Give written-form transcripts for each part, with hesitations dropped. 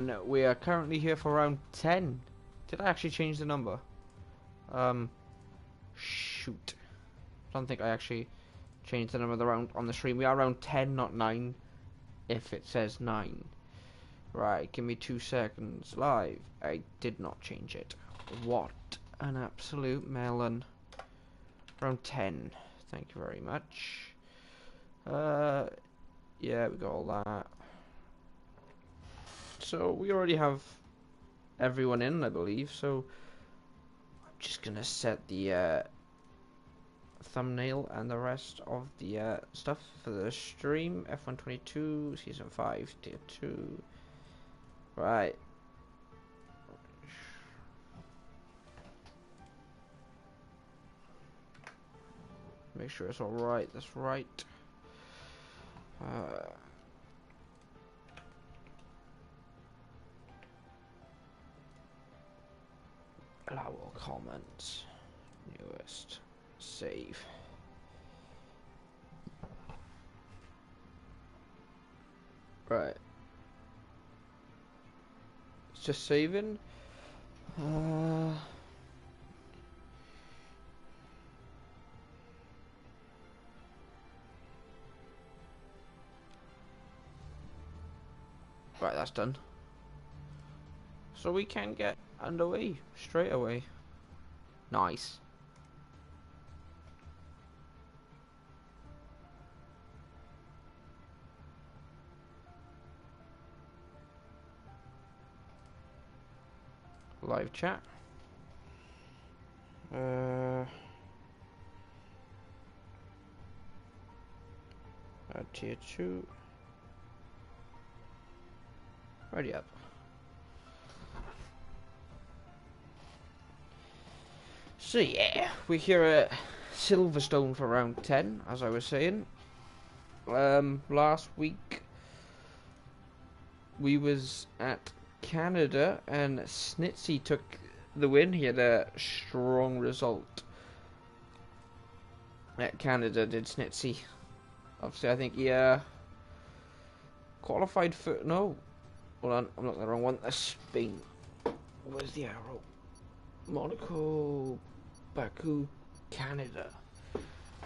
No, we are currently here for round 10. Did I actually change the number? Shoot. I don't think I actually changed the number of the round on the stream. We are round 10, not 9, if it says 9. Right, give me 2 seconds. Live. I did not change it. What an absolute melon. Round 10. Thank you very much. Yeah, we got all that. So we already have everyone in, I believe, so I'm just gonna set the thumbnail and the rest of the stuff for the stream. F122 season 5 tier 2. Right, make sure it's all right. That's right. Allow all comments. Newest. Save. Right. It's just saving. Right, that's done. So we can get underway straight away. Nice. Live chat. Tier 2. Ready up. So yeah, we're here at Silverstone for round 10, as I was saying. Last week we was at Canada and Snitsy took the win. He had a strong result at Canada, did Snitsy. Obviously I think he qualified for, no, hold on, I'm looking at the wrong one. That's Spain. Where's the arrow? Monaco, Baku, Canada.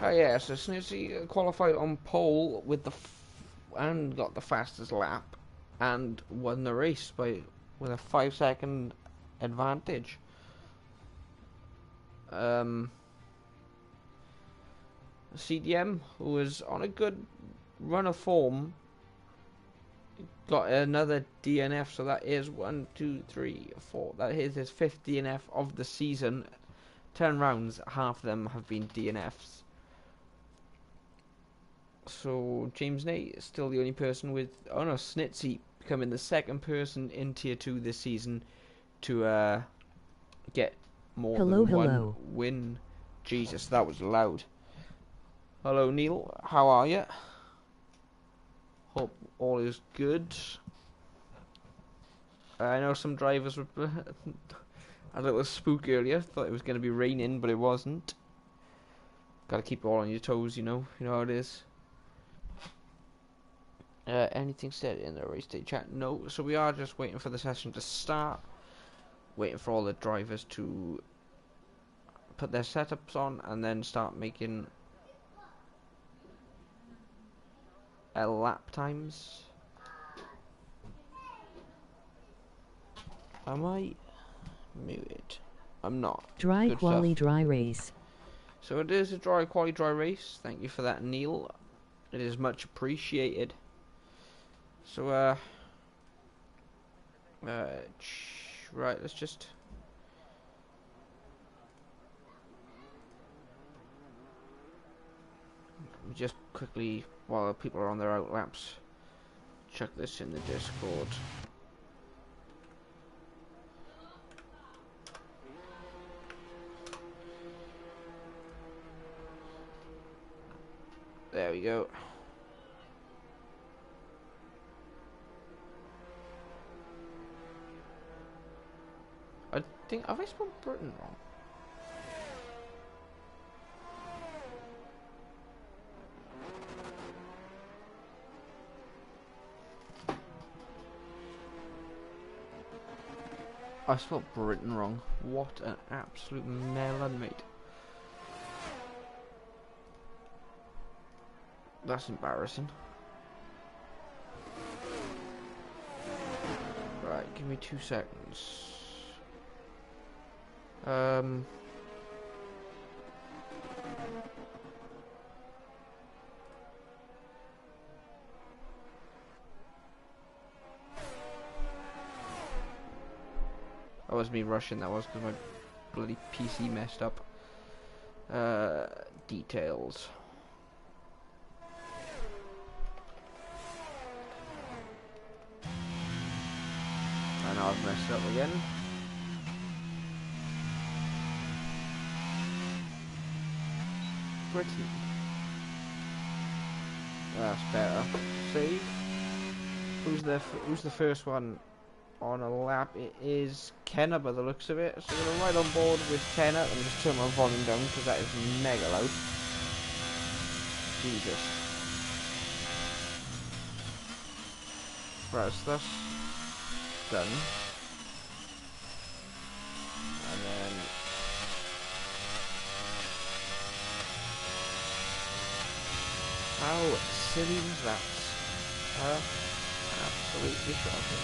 Oh yeah, so Snitsy qualified on pole with the and got the fastest lap and won the race with a 5-second advantage. CDM, who was on a good run of form, got another DNF, so that is 1, 2, 3, 4. That is his 5th DNF of the season. 10 rounds, half of them have been DNFs. So James Nate is still the only person with, oh no, Snitsy becoming the 2nd person in tier 2 this season to get more than one win. Jesus, that was loud. Hello Neil, how are you? Hope all is good. I know some drivers were a little spook earlier, thought it was going to be raining, but it wasn't. Gotta keep all on your toes, you know how it is. Anything said in the race day chat? No, so we are just waiting for the session to start. Waiting for all the drivers to put their setups on and then start making lap times. Am I muted? I'm not. Dry quali dry race. So it is a dry quali dry race. Thank you for that, Neil. It is much appreciated. So right, let's just quickly, while people are on their out laps, check this in the Discord. There we go. I think, have I spelled Britain wrong? I spelled Britain wrong. What an absolute melon, mate. That's embarrassing. Right, give me 2 seconds. That was me rushing, that was because my bloody PC messed up. Details. And I've messed up again. Britain. That's better. Save. Who's the first one on a lap? It is Kenna by the looks of it. So we're gonna ride on board with Kenna. Let me just turn my volume down because that is mega loud. Jesus. Right, so that's done. And then how silly was that? Absolutely shocking.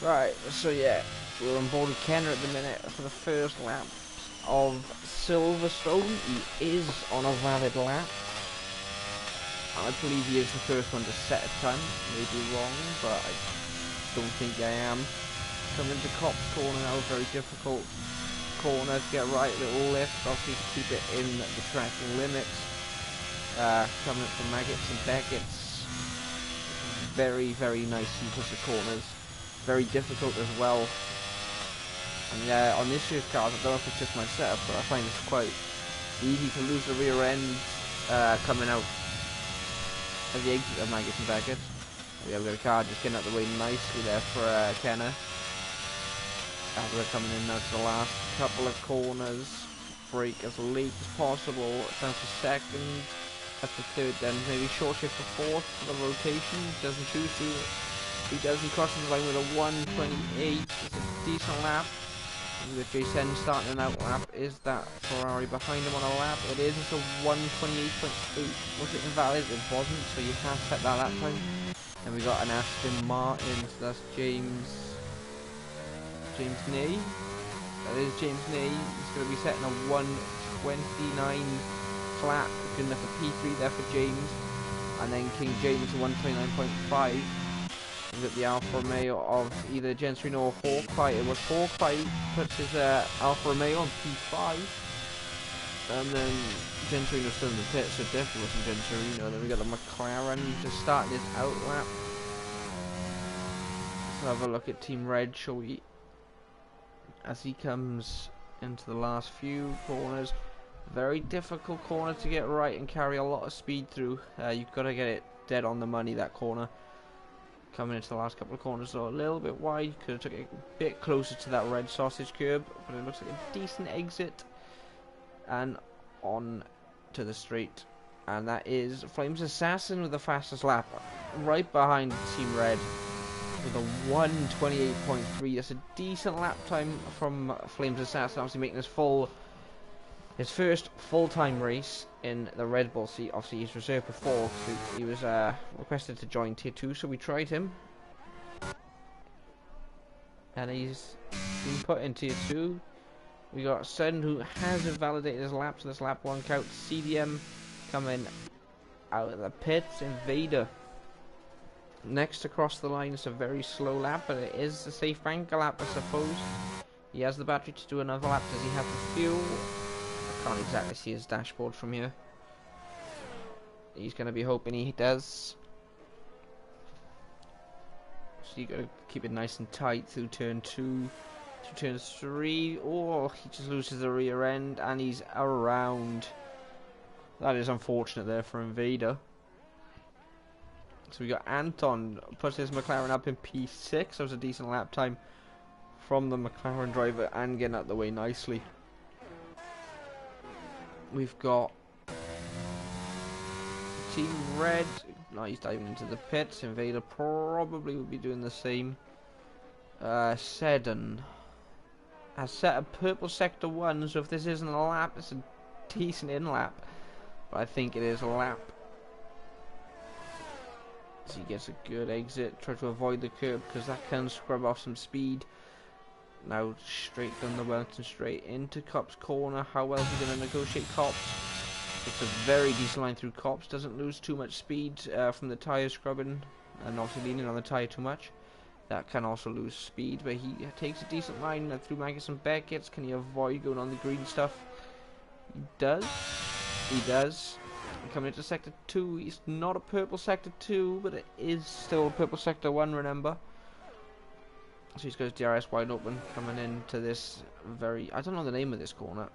Right, so yeah, we're on board with Kenner at the minute for the first lap of Silverstone. He is on a valid lap. I believe he is the first one to set a time. Maybe wrong, but I don't think I am. Coming into Cops Corner now, a very difficult corner to get right. Little lift, obviously to keep it in the tracking limits. Coming up from Maggots and Beckett's. Very, very nice sequence of corners. Very difficult as well. And on this year's cars, I don't know if it's just my setup, but I find it's quite easy to lose the rear end coming out at the exit of Maggots and Beckett. We have got a car just getting out of the way nicely there for Kenner. As we're coming in now to the last couple of corners. Brake as late as possible. Down to second. That's the third then. Maybe short shift for fourth for the rotation. Doesn't choose to. He does. He crosses the line with a 1:28. It's a decent lap. With Jason starting an out lap. Is that Ferrari behind him on a lap? It is. It's a 1:28.8. Was it invalid? It wasn't. So you have set that lap time. And we got an Aston Martin. So that's James Ney. That is James Ney. He's going to be setting a 1:29 flat. Good enough for P3 there for James. And then King James 1:29.5. We've got the Alfa Romeo of either Genserino or Hawkeye. It was Hawkeye puts his Alfa Romeo on P5. And then Genserino's still in the pit, so it definitely wasn't Genserino. Then we got the McLaren just starting his out lap. Let's have a look at Team Red, shall we? As he comes into the last few corners. Very difficult corner to get right and carry a lot of speed through. You've got to get it dead on the money, that corner. Coming into the last couple of corners, so a little bit wide. Could have took it a bit closer to that red sausage curb, but it looks like a decent exit. And on to the straight. And that is Flames Assassin with the fastest lap. Right behind Team Red with a 1:28.3. That's a decent lap time from Flames Assassin. Obviously making his first full-time race in the Red Bull seat. Obviously he's reserved before, so he was requested to join Tier 2, so we tried him. And he's been put in Tier 2. We got Sen, who has invalidated his lap, so this lap 1 count. CDM coming out of the pits. Invader next across the line. It's a very slow lap, but it is a safe banker lap, I suppose. He has the battery to do another lap. Does he have the fuel? I can't exactly see his dashboard from here. He's going to be hoping he does. So you got to keep it nice and tight through turn 2 to turn 3. Oh, he just loses the rear end and he's around. That is unfortunate there for Invader. So we got Anton puts his McLaren up in P6. That was a decent lap time from the McLaren driver and getting out the way nicely. We've got Team Red. No, he's diving into the pits. Invader probably would be doing the same. Seddon has set a purple sector 1, so if this isn't a lap, it's a decent in lap. But I think it is a lap. So he gets a good exit, try to avoid the curb because that can scrub off some speed. Now straight down the Wellington straight into Copse corner. How well is he going to negotiate Copse? It's a very decent line through Copse, doesn't lose too much speed from the tyre scrubbing and obviously leaning on the tyre too much. That can also lose speed, but he takes a decent line through Maggis and Beckett's. Can he avoid going on the green stuff? He does. He does. Coming into sector 2, he's not a purple sector 2, but it is still a purple sector 1, remember. So he's got his DRS wide open, coming into this very, I don't know the name of this corner,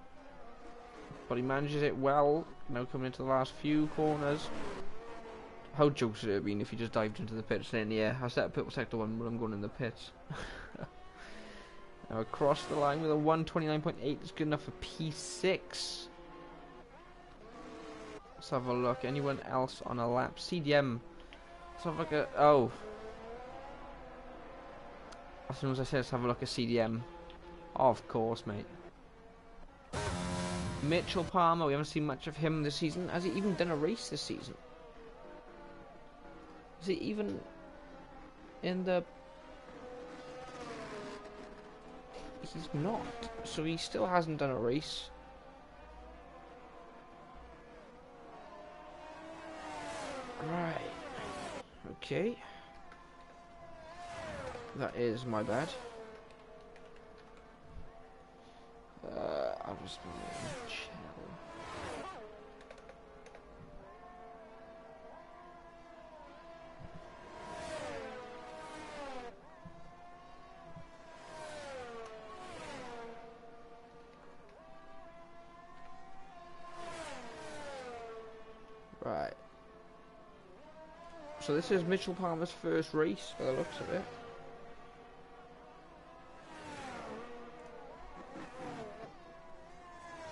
but he manages it well. Now coming into the last few corners. How jokes would it have been if he just dived into the pits saying, yeah, I set a purple sector 1, but I'm going in the pits. Now across the line with a 129.8 is good enough for P6. Let's have a look. Anyone else on a lap? CDM. Let's have a look at, oh. As soon as I said let's have a look at CDM. Of course, mate. Mitchell Palmer, we haven't seen much of him this season. Has he even done a race this season? Is he even in the... He's not. So he still hasn't done a race. Right. Okay. That is my bad. I'll just chill. Right. So this is Mitchell Palmer's first race, by the looks of it.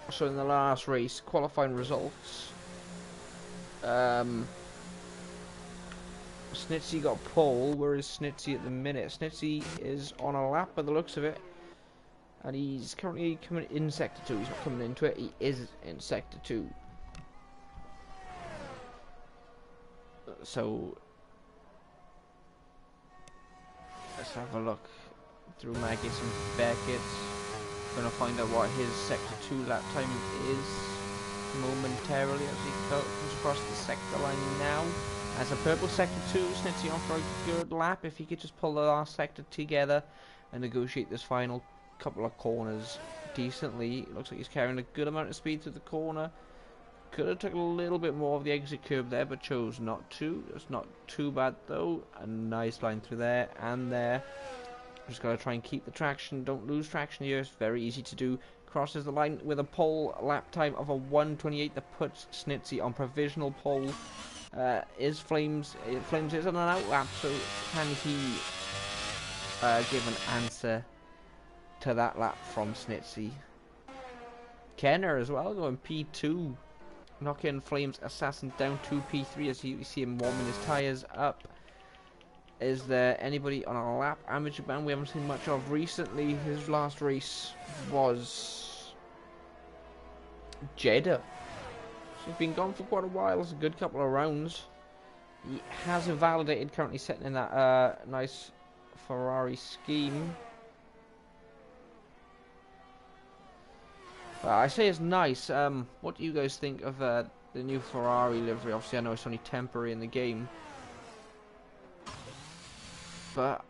So in the last race, qualifying results, Snitsy got pole. Where is Snitsy at the minute? Snitsy is on a lap by the looks of it, and he's currently coming in sector 2. He's not coming into it, he is in sector 2. So let's have a look through Maggis and Beckett's. Gonna find out what his sector 2 lap time is momentarily as he comes across the sector line now. As a purple sector 2, Snitsy on for a good lap. If he could just pull the last sector together and negotiate this final couple of corners decently. Looks like he's carrying a good amount of speed through the corner. Could have took a little bit more of the exit curb there, but chose not to. It's not too bad though. A nice line through there and there. Just gotta try and keep the traction. Don't lose traction here. It's very easy to do. Crosses the line with a pole lap time of a 1:28 that puts Snitsy on provisional pole. Flames is on an out lap, so can he give an answer to that lap from Snitsy? Kenner as well going P2. Knocking Flames Assassin down to P3 as you see him warming his tyres up. Is there anybody on a lap? Amateur band we haven't seen much of recently. His last race was Jeddah. So he's been gone for quite a while. It's a good couple of rounds. He has invalidated, currently sitting in that nice Ferrari scheme. I say it's nice. What do you guys think of the new Ferrari livery? Obviously I know it's only temporary in the game, but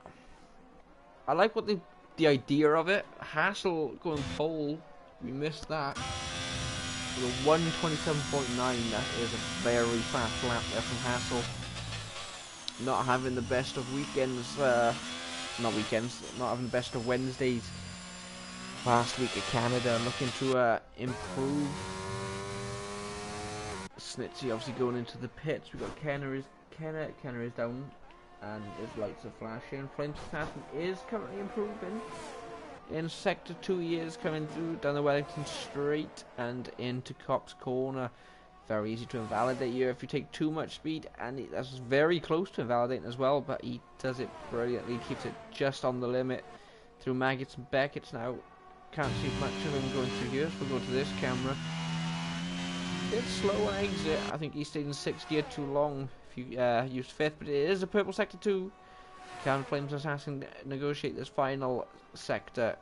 I like what the idea of it. Hassel going pole, we missed that. With a 1:27.9, that is a very fast lap there from Hassel. Not having the best of weekends, not having the best of Wednesdays. Last week at Canada, looking to improve. Snitsy obviously going into the pits. We've got Kenner is down. And his lights are flashing. Flames Assassin is currently improving. In sector 2 he is coming through down the Wellington Straight and into Copse corner. very easy to invalidate you if you take too much speed, and that's very close to invalidating as well, but he does it brilliantly, keeps it just on the limit through Maggots and Beckets. Now can't see much of him going through here, so we'll go to this camera. It's slow on exit. I think he stayed in 6th gear too long if you used 5th, but it is a purple sector 2. Can Flames Assassin negotiate this final sector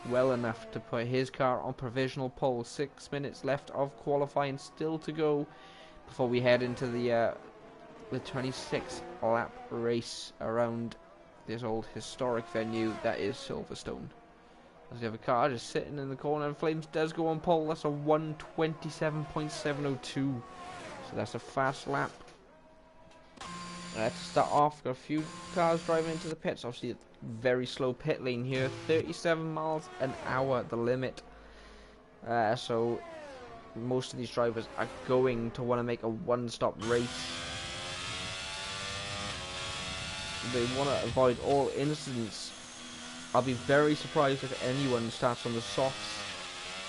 well enough to put his car on provisional pole? 6 minutes left of qualifying still to go before we head into the 26th lap race around this old historic venue that is Silverstone. As we have a car just sitting in the corner, and Flames does go on pole. That's a 1:27.702, so that's a fast lap. To start off, got a few cars driving into the pits. Obviously a very slow pit lane here, 37 miles an hour the limit, so most of these drivers are going to want to make a one-stop race. They want to avoid all incidents. I'll be very surprised if anyone starts on the softs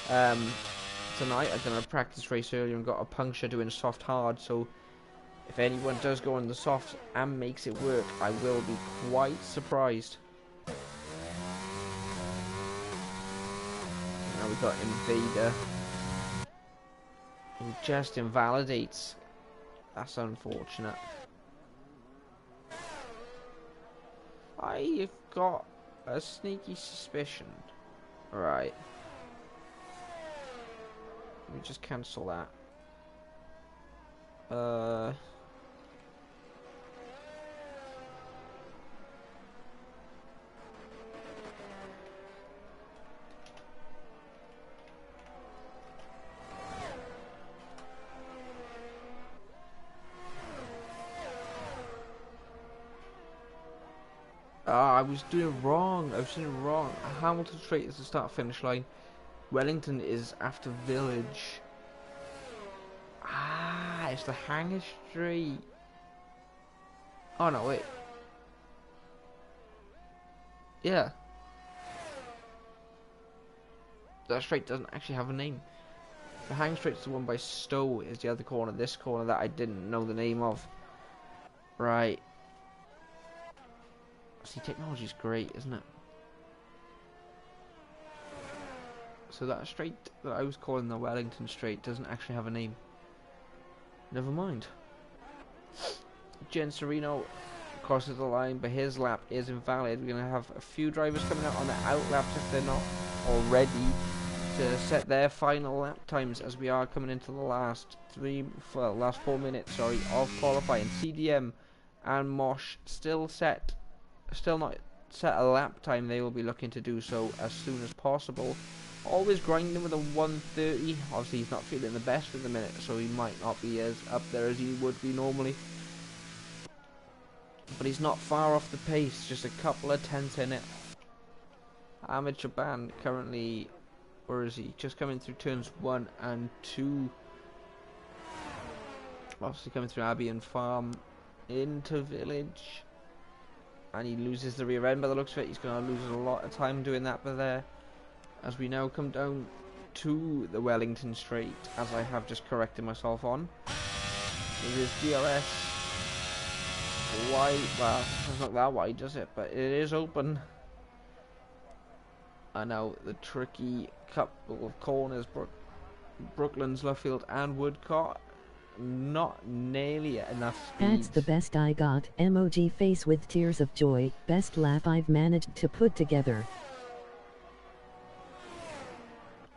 tonight. I've done a practice race earlier and got a puncture doing soft hard, so if anyone does go on the softs and makes it work, I will be quite surprised. Now we've got Invader, who just invalidates. That's unfortunate. I've got a sneaky suspicion. Right. Let me just cancel that. I was doing it wrong. I was doing it wrong. Hamilton Straight is the start-finish line. Wellington is after Village. Ah, it's the Hangar Straight. Oh no, wait. Yeah. That straight doesn't actually have a name. The Hangar Straight's the one by Stowe, is the other corner. This corner that I didn't know the name of. Right. See, technology's great, isn't it? So that straight that I was calling the Wellington Straight doesn't actually have a name. Never mind. Jen Serino crosses the line, but his lap is invalid. We're going to have a few drivers coming out on the out laps if they're not already, to set their final lap times, as we are coming into the last 4 minutes, of qualifying. CDM and Mosh still not set a lap time. They will be looking to do so as soon as possible. Always grinding with a 1:30. Obviously he's not feeling the best at the minute, so he might not be as up there as he would be normally, but he's not far off the pace, just a couple of tenths in it. Ahmed Shaban currently, where is he? Just coming through turns 1 and 2. Obviously coming through Abbey and Farm into Village, and he loses the rear end by the looks of it. He's going to lose a lot of time doing that, but there, as we now come down to the Wellington Straight, as I have just corrected myself on. It is DRS wide. Well, it's not that wide, does it? But it is open. And now the tricky couple of corners, Brooklands, Luffield and Woodcote. Not nearly enough speed. That's the best I got. Emoji face with tears of joy. Best lap I've managed to put together.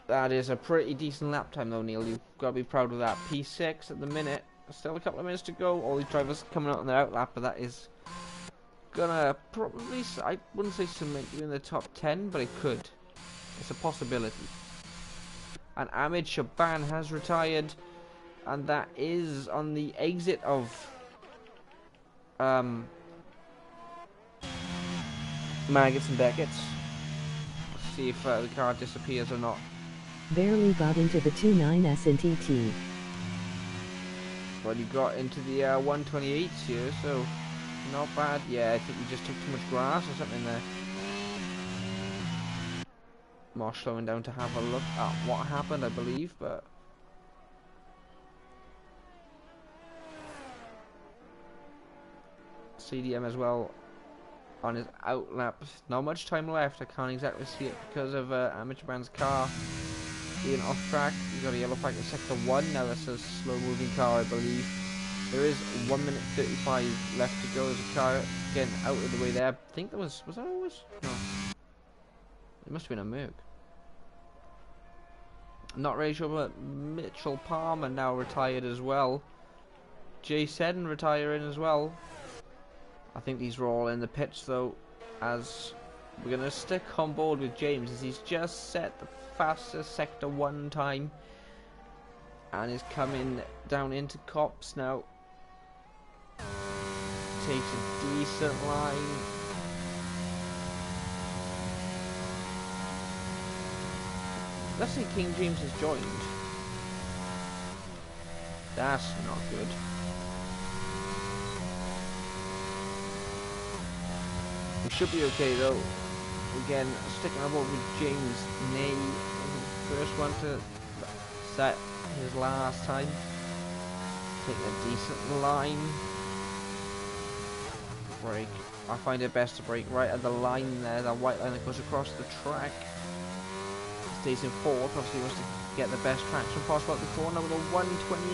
That is a pretty decent lap time though, Neil. You've got to be proud of that. P6 at the minute. Still a couple of minutes to go. All these drivers coming out on their out lap, but that is gonna probably, I wouldn't say cement you in the top 10, but it could. It's a possibility. And Ahmed Shaban has retired, and that is on the exit of Maggots and Beckett's. Let's see if the car disappears or not. Barely got into the 2.9 SNTT. But you got into the 128s here, so not bad. Yeah, I think you just took too much grass or something there. More slowing down to have a look at what happened, I believe, but CDM as well on his out lap. Not much time left. I can't exactly see it because of Amateur Man's car being off track. You got a yellow flag in sector 1. Now that's a slow moving car, I believe. There is 1 minute 35 left to go. There's a car getting out of the way there. I think that was that always? No. It must have been a Merc. Not really sure, but Mitchell Palmer now retired as well. Jay Seddon retiring as well. I think these were all in the pits though, as we're going to stick on board with James as he's just set the fastest sector 1 time and is coming down into Cops now. Takes a decent line. Let's say King James has joined. That's not good. We should be okay though. Again, sticking on board with James Nay, first one to set his last time. Taking a decent line. Brake. I find it best to brake right at the line there, that white line that goes across the track. Stays in 4th, obviously wants to get the best traction possible at the corner with a 128.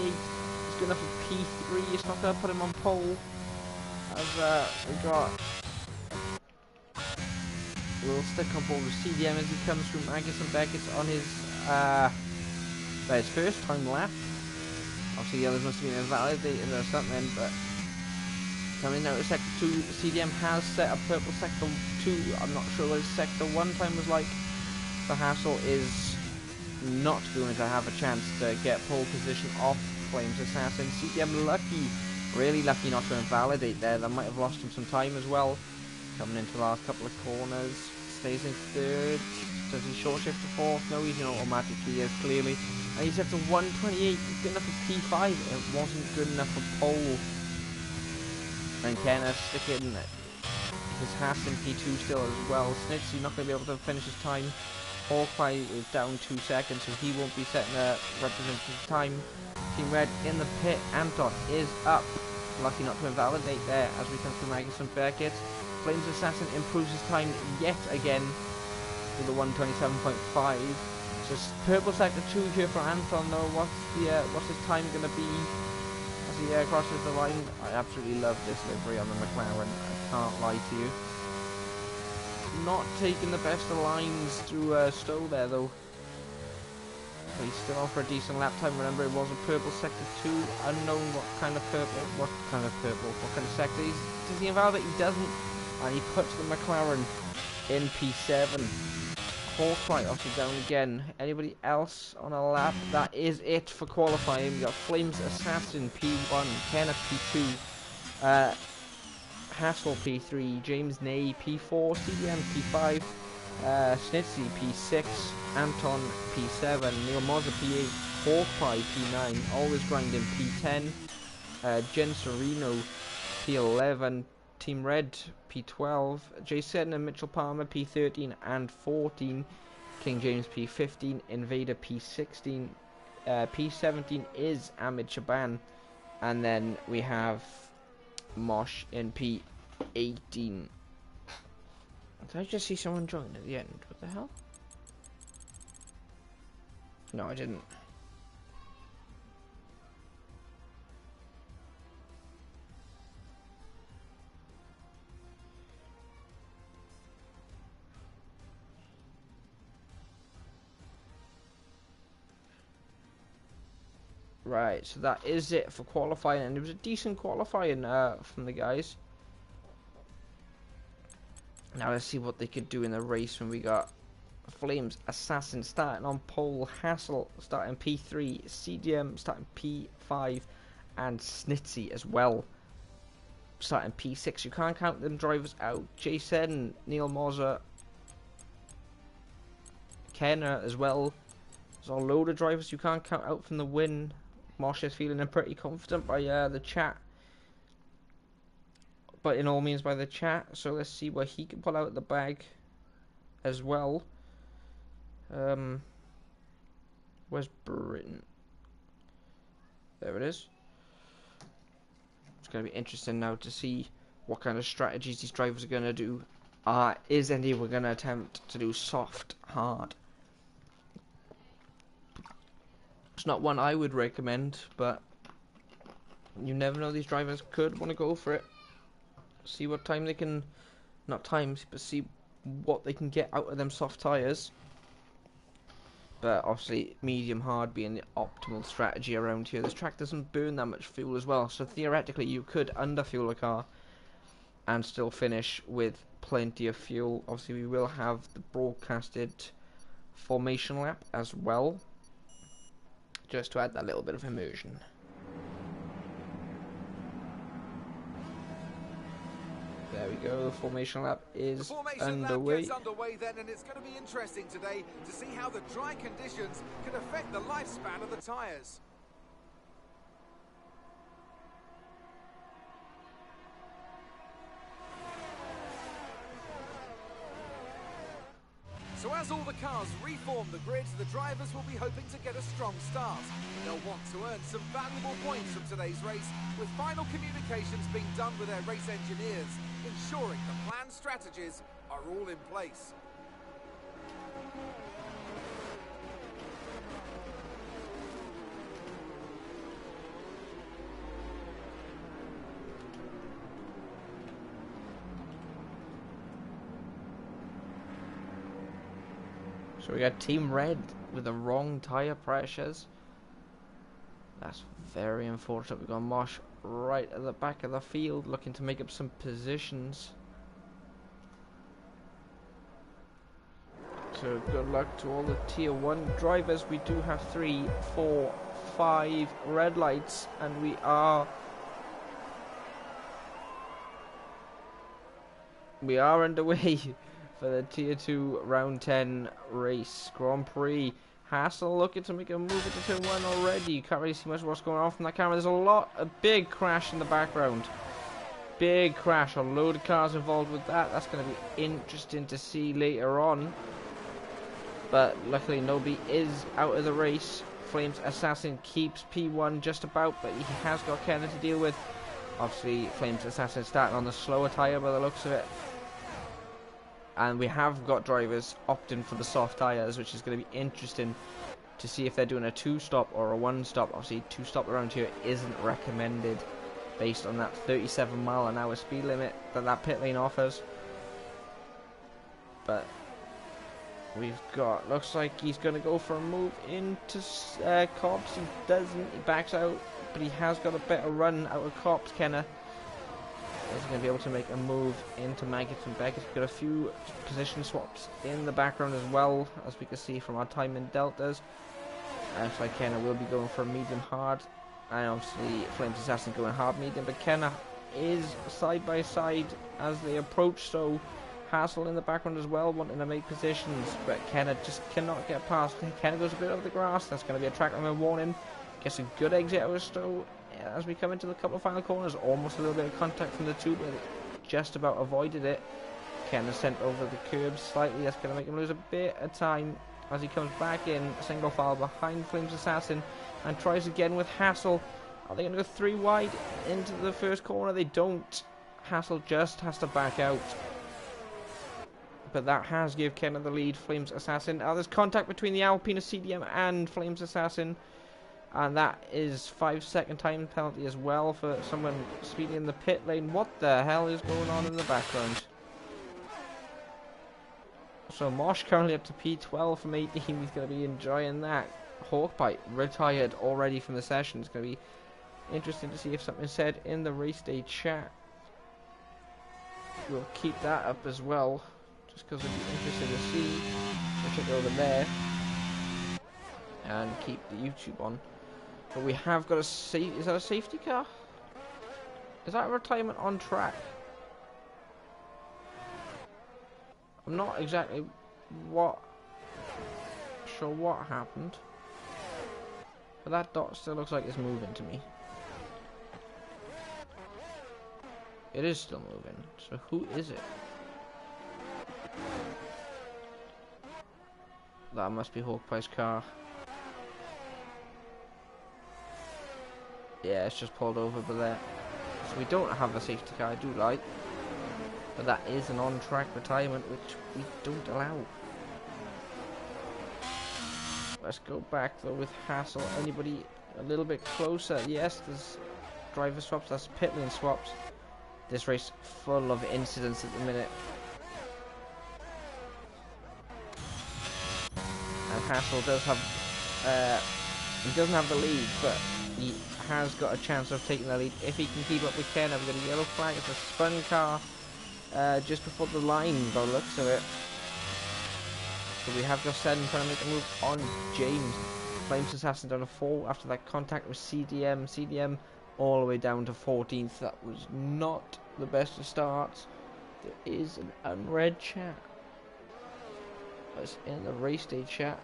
It's good enough for P3, it's not going to put him on pole. As we got a little stick on board with CDM as he comes through Magus and Beckett's on his first time lap. Obviously the others must have been invalidated or something, but coming out of sector 2, CDM has set a purple sector 2. I'm not sure what his sector 1 time was like. The Hassel is not going to have a chance to get pole position off Flames Assassin. CDM lucky, really lucky not to invalidate there. That might have lost him some time as well. Coming into the last couple of corners, stays in 3rd. Does he short shift to 4th? No, he's in automatic gears clearly. And he's up to 128. It's good enough for P5. It wasn't good enough for pole. And Kenneth sticking his Hass in P2 still as well. Snitzy not going to be able to finish his time. Hawkeye is down 2 seconds, so he won't be setting a representative time. Team Red in the pit. Anton is up. Lucky not to invalidate there as we come through Magus and Beckett. Flames Assassin improves his time yet again to the 127.5. Just purple sector 2 here for Anton though. What's his time going to be as he crosses the line? I absolutely love this livery on the McLaren. I can't lie to you. Not taking the best of lines through Stowe there though. But he's still on for a decent lap time. Remember, it was a purple sector 2. Unknown what kind of sector. Does he invalidate? He doesn't. And he puts the McLaren in P7. Hawkeye obviously down again. Anybody else on a lap? That is it for qualifying. We got Flames Assassin P1, Kenneth P2. Hassel P3, James Nay P4, CDM P5, Snitsy P6, Anton P7, Neil Moser P8, Hawkeye P9, always grinding P10, Jen Serino P11, Team Red P12, Jason and Mitchell Palmer P13 and 14, King James P15, Invader P16, P17 is Ahmed Shaban, and then we have Mosh in P18. Did I just see someone join at the end? What the hell? No, I didn't. Right, so that is it for qualifying, and it was a decent qualifying from the guys. Now let's see what they could do in the race when we got Flames Assassin starting on pole, Hassel starting P3, CDM starting P5, and Snitsy as well starting P6. You can't count them drivers out. Jason, Neil Moser, Kenner as well. There's a load of drivers you can't count out from the win. Mosh is feeling pretty confident by the chat, but in all means by the chat. So let's see what he can pull out of the bag as well. Where's Britain? There it is. It's going to be interesting now to see what kind of strategies these drivers are going to do. Is anyone going to attempt to do soft, hard? It's not one I would recommend, but you never know, these drivers could want to go for it. See what time they can, not times, but see what they can get out of them soft tyres. But obviously medium hard being the optimal strategy around here. This track doesn't burn that much fuel as well, so theoretically you could underfuel a car and still finish with plenty of fuel. Obviously we will have the broadcasted formation lap as well, just to add that little bit of immersion. There we go, the formation lap is underway. Gets underway then, and it's going to be interesting today to see how the dry conditions can affect the lifespan of the tyres. So as all the cars reform the grid, the drivers will be hoping to get a strong start. They'll want to earn some valuable points from today's race, with final communications being done with their race engineers, ensuring the planned strategies are all in place. So we got Team Red with the wrong tyre pressures. That's very unfortunate. We've got Mosh right at the back of the field looking to make up some positions. So good luck to all the Tier 1 drivers. We do have 3, 4, 5 red lights, and we are underway for the Tier 2 Round 10 race. Grand Prix. Hassel looking to make a move into Turn 1 already. You can't really see much of what's going on from that camera. There's a big crash in the background. Big crash. A load of cars involved with that. That's going to be interesting to see later on. But luckily nobody is out of the race. Flames Assassin keeps P1 just about, but he has got Kenner to deal with. Obviously Flames Assassin starting on the slower tyre by the looks of it. And we have got drivers opting for the soft tyres, which is going to be interesting to see if they're doing a 2-stop or a 1-stop. Obviously 2-stop around here isn't recommended based on that 37-mile-an-hour speed limit that pit lane offers. But we've got, looks like he's going to go for a move into Cobbs. He doesn't, he backs out, but he has got a better run out of Cobbs. Kenner is going to be able to make a move into Maggots and Beckett. We've got a few position swaps in the background as well, as we can see from our time in deltas. Looks like Kenner will be going for a medium hard, and obviously Flames Assassin going hard medium, but Kenner is side by side as they approach, so Hassel in the background as well, wanting to make positions, but Kenner just cannot get past. Kenner goes a bit over the grass. That's going to be a track limit warning. Gets a good exit out of Stowe as we come into the couple of final corners. Almost a little bit of contact from the two, but just about avoided it. Kenner sent over the curb slightly. That's going to make him lose a bit of time as he comes back in, single file behind Flames Assassin, and tries again with Hassel. Are they going to go 3 wide into the first corner? They don't. Hassel just has to back out. But that has given Kenner the lead. Flames Assassin. There's contact between the Alpina CDM and Flames Assassin, and that is 5-second time penalty as well for someone speeding in the pit lane. What the hell is going on in the background? So Mosh currently up to P12 from 18. He's going to be enjoying that. Hawkbite retired already from the session. It's going to be interesting to see if something said in the race day chat. We'll keep that up as well, just because it'd be interesting to see. We'll check over there and keep the YouTube on. But we have got a is that a safety car? Is that a retirement on track? I'm not exactly sure what happened, but that dot still looks like it's moving to me. It is still moving. So who is it? That must be Hawkeye's car. Yeah, it's just pulled over by there. So we don't have a safety car, I do like. But that is an on-track retirement, which we don't allow. Let's go back though with Hassel. Anybody a little bit closer? Yes, there's driver swaps, that's pit lane swaps. This race full of incidents at the minute. And Hassel does have, he doesn't have the lead, but he has got a chance of taking the lead if he can keep up with Kenner. We've got a yellow flag, it's a spun car just before the line by the looks of it. So we have got Seddon trying to make a move on James. Flames Assassin down to 4 after that contact with CDM. CDM all the way down to 14th. That was not the best of starts. There is an unread chat. That's in the race day chat.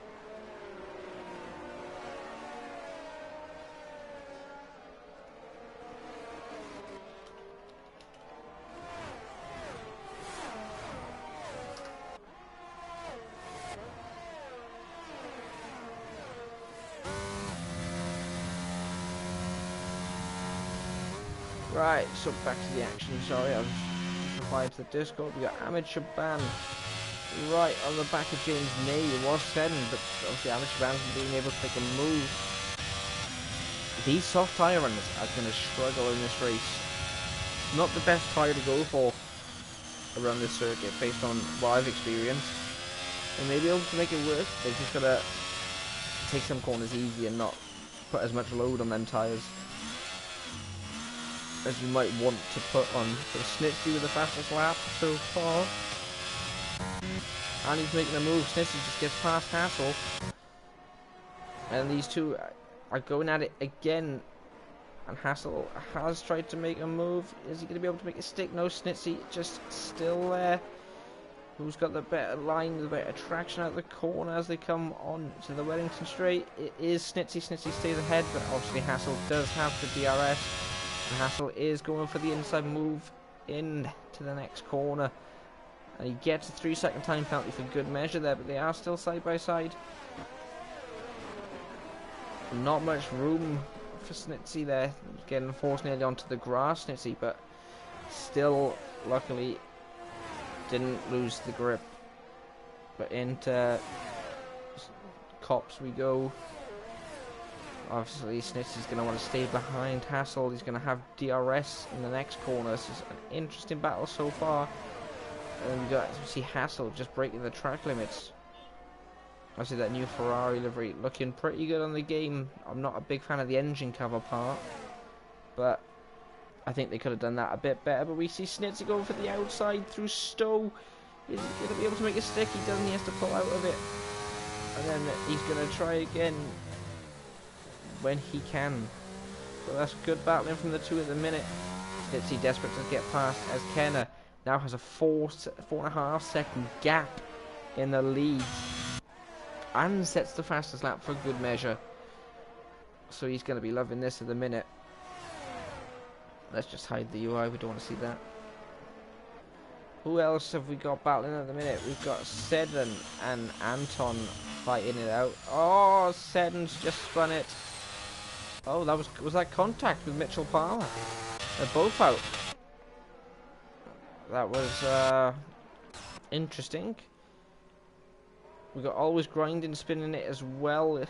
Right, so back to the action. Sorry, I was replied to the Discord. We got Ahmed Shaban right on the back of James Ney. It was Seddon, but obviously Ahmed Shaban's being able to make a move. These soft tyre runners are going to struggle in this race. Not the best tyre to go for around this circuit, based on what I've experienced. They may be able to make it work. They've just got to take some corners easy and not put as much load on them tyres as you might want to put on. So Snitsy with the fastest lap so far. And he's making a move. Snitsy just gets past Hassel. And these two are going at it again. And Hassel has tried to make a move. Is he going to be able to make a stick? No, Snitsy just still there. Who's got the better line, the better traction out of the corner as they come on to the Wellington straight? It is Snitsy. Snitsy stays ahead, but obviously Hassel does have the DRS. And Hassel is going for the inside move in to the next corner. And he gets a 3-second time penalty for good measure there, but they are still side by side. Not much room for Snitsy there. Getting forced nearly onto the grass, Snitsy, but still, luckily, didn't lose the grip. But into Cops we go. Obviously, Snitsy's going to want to stay behind Hassel. He's going to have DRS in the next corner. This is an interesting battle so far. And we got to see Hassel just breaking the track limits. Obviously, that new Ferrari livery looking pretty good on the game. I'm not a big fan of the engine cover part, but I think they could have done that a bit better. But we see Snitsy going for the outside through Stowe. Is he going to be able to make a stick? He doesn't. He has to pull out of it. And then he's going to try again when he can. So that's good battling from the two at the minute. Snitsy desperate to get past as Kenner now has a 4.5 second gap in the lead and sets the fastest lap for good measure. So he's going to be loving this at the minute. Let's just hide the UI, we don't want to see that. Who else have we got battling at the minute? We've got Seddon and Anton fighting it out. Oh, Seddon's just spun it. Oh, that was that contact with Mitchell Palmer? They're both out. That was interesting. We got Always Grinding spinning it as well,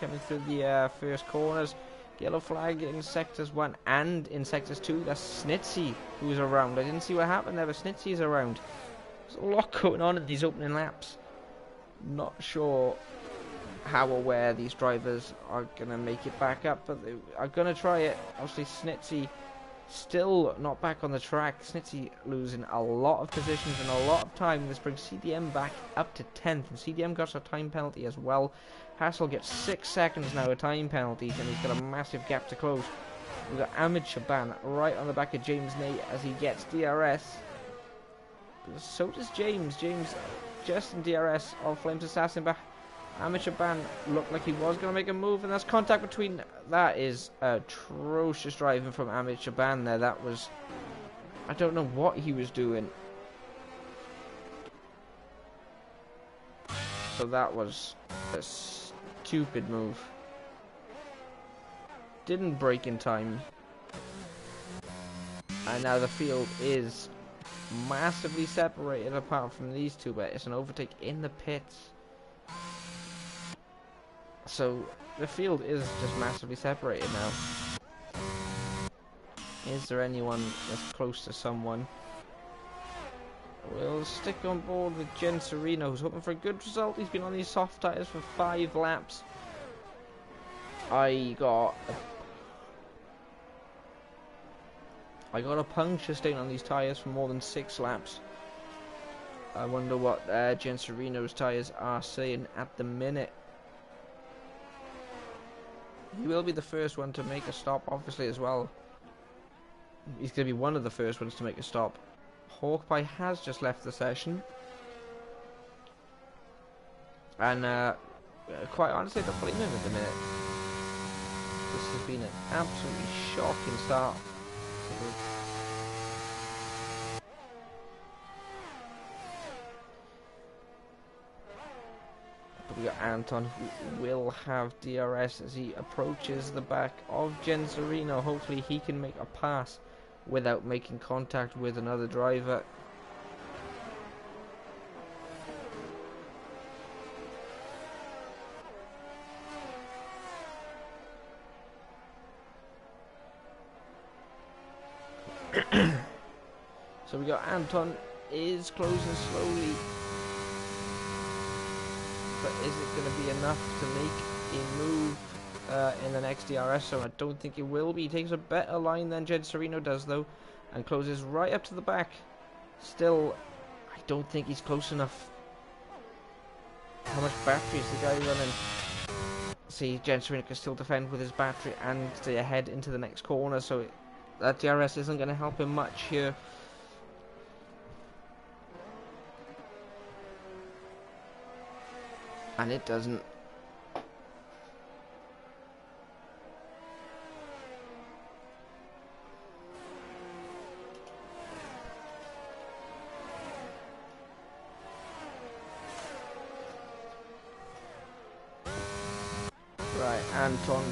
coming through the first corners. Yellow flag in sectors 1 and in sectors 2. That's Snitsy who's around. I didn't see what happened there, but Snitsy's around. There's a lot going on in these opening laps. Not sure how aware these drivers are going to make it back up, but they are going to try it. Obviously, Snitsy still not back on the track. Snitsy losing a lot of positions and a lot of time. This brings CDM back up to 10th, and CDM got a time penalty as well. Hassel gets 6 seconds now of time penalties, and he's got a massive gap to close. We've got Ahmed Shaban right on the back of James Ney as he gets DRS. But so does James. James just in DRS of Flames Assassin, but Ahmed Shaban looked like he was going to make a move, and that's contact between... That is atrocious driving from Ahmed Shaban there. That was... I don't know what he was doing. So that was a stupid move. Didn't brake in time. And now the field is massively separated apart from these two, but it's an overtake in the pits. So the field is just massively separated now. Is there anyone that's close to someone? We'll stick on board with Genserino, who's hoping for a good result. He's been on these soft tyres for 5 laps. I got a puncture stain on these tyres for more than 6 laps. I wonder what Genserino's tyres are saying at the minute. He will be the first one to make a stop, obviously, as well. He's going to be one of the first ones to make a stop. Hawkeye has just left the session. And quite honestly, I don't blame him at the minute. This has been an absolutely shocking start. But we got Anton, who will have DRS as he approaches the back of Genserino. Hopefully he can make a pass without making contact with another driver. So we got Anton is closing slowly, but is it going to be enough to make a move in the next DRS zone? I don't think it will be. He takes a better line than Genserino does though, and closes right up to the back. Still, I don't think he's close enough. How much battery is the guy running? See, Genserino can still defend with his battery and stay ahead into the next corner, so that DRS isn't going to help him much here. And it doesn't. Right, Anton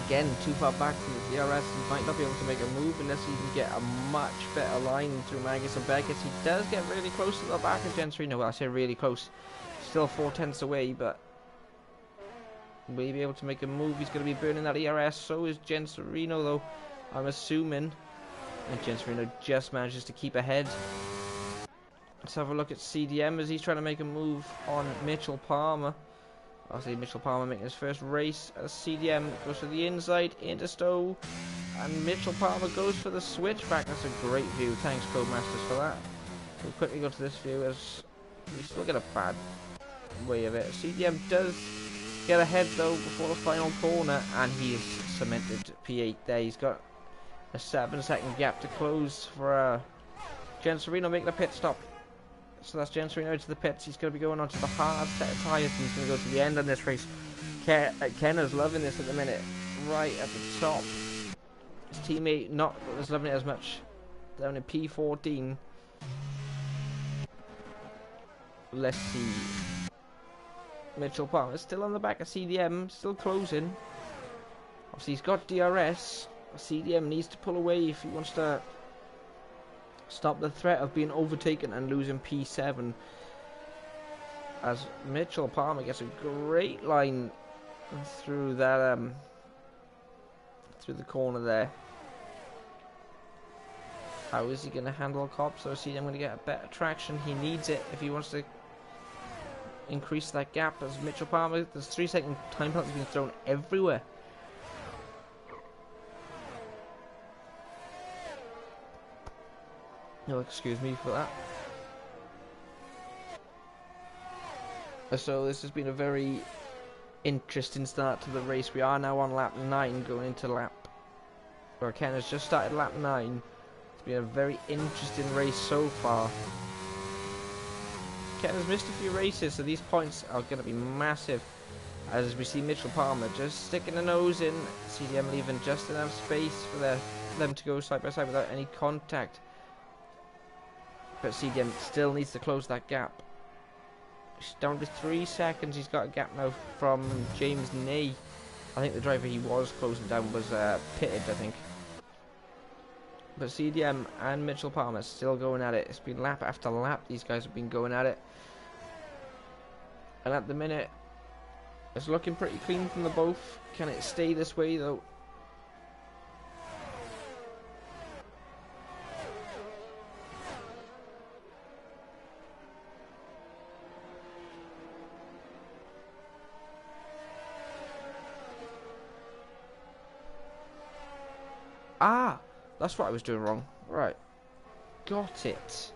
again too far back from the DRS. He might not be able to make a move unless he can get a much better line through Magus and Beckett. He does get really close to the back of Genserino. Well, I say really close. Still 4/10 away, but will he be able to make a move? He's going to be burning that ERS. So is Genserino, though, I'm assuming. And Genserino just manages to keep ahead. Let's have a look at CDM as he's trying to make a move on Mitchell Palmer. Obviously, Mitchell Palmer making his first race as CDM goes for the inside into Stowe. And Mitchell Palmer goes for the switchback. That's a great view. Thanks, Codemasters, for that. We'll quickly go to this view as we still get a bad way of it. CDM does get ahead though before the final corner, and he is cemented P8 there. He's got a 7-second gap to close for Genserino making a pit stop. So that's Genserino into the pits. He's going to be going on to the hard set of tyres, and he's going to go to the end on this race. Kenna's loving this at the minute, right at the top. His teammate not as loving it as much, down in P14. Let's see. Mitchell Palmer still on the back of CDM, still closing. Obviously he's got DRS. CDM needs to pull away if he wants to stop the threat of being overtaken and losing P7. As Mitchell Palmer gets a great line through that through the corner there. How is he going to handle cops? So CDM going to get a better traction. He needs it if he wants to increase that gap. As Mitchell Palmer, there's 3-second time penalties being thrown everywhere. No, excuse me for that. So this has been a very interesting start to the race. We are now on lap 9 going into lap, or Ken has just started lap 9. It's been a very interesting race so far. Ken has missed a few races, so these points are going to be massive. As we see Mitchell Palmer just sticking the nose in, CDM leaving just enough space for them to go side by side without any contact. But CDM still needs to close that gap. He's down to 3 seconds. He's got a gap now from James Ney. I think the driver he was closing down was pitted, I think. But CDM and Mitchell Palmer still going at it. It's been lap after lap. These guys have been going at it. And at the minute, it's looking pretty clean from the both. Can it stay this way though? Ah! That's what I was doing wrong. Right. Got it.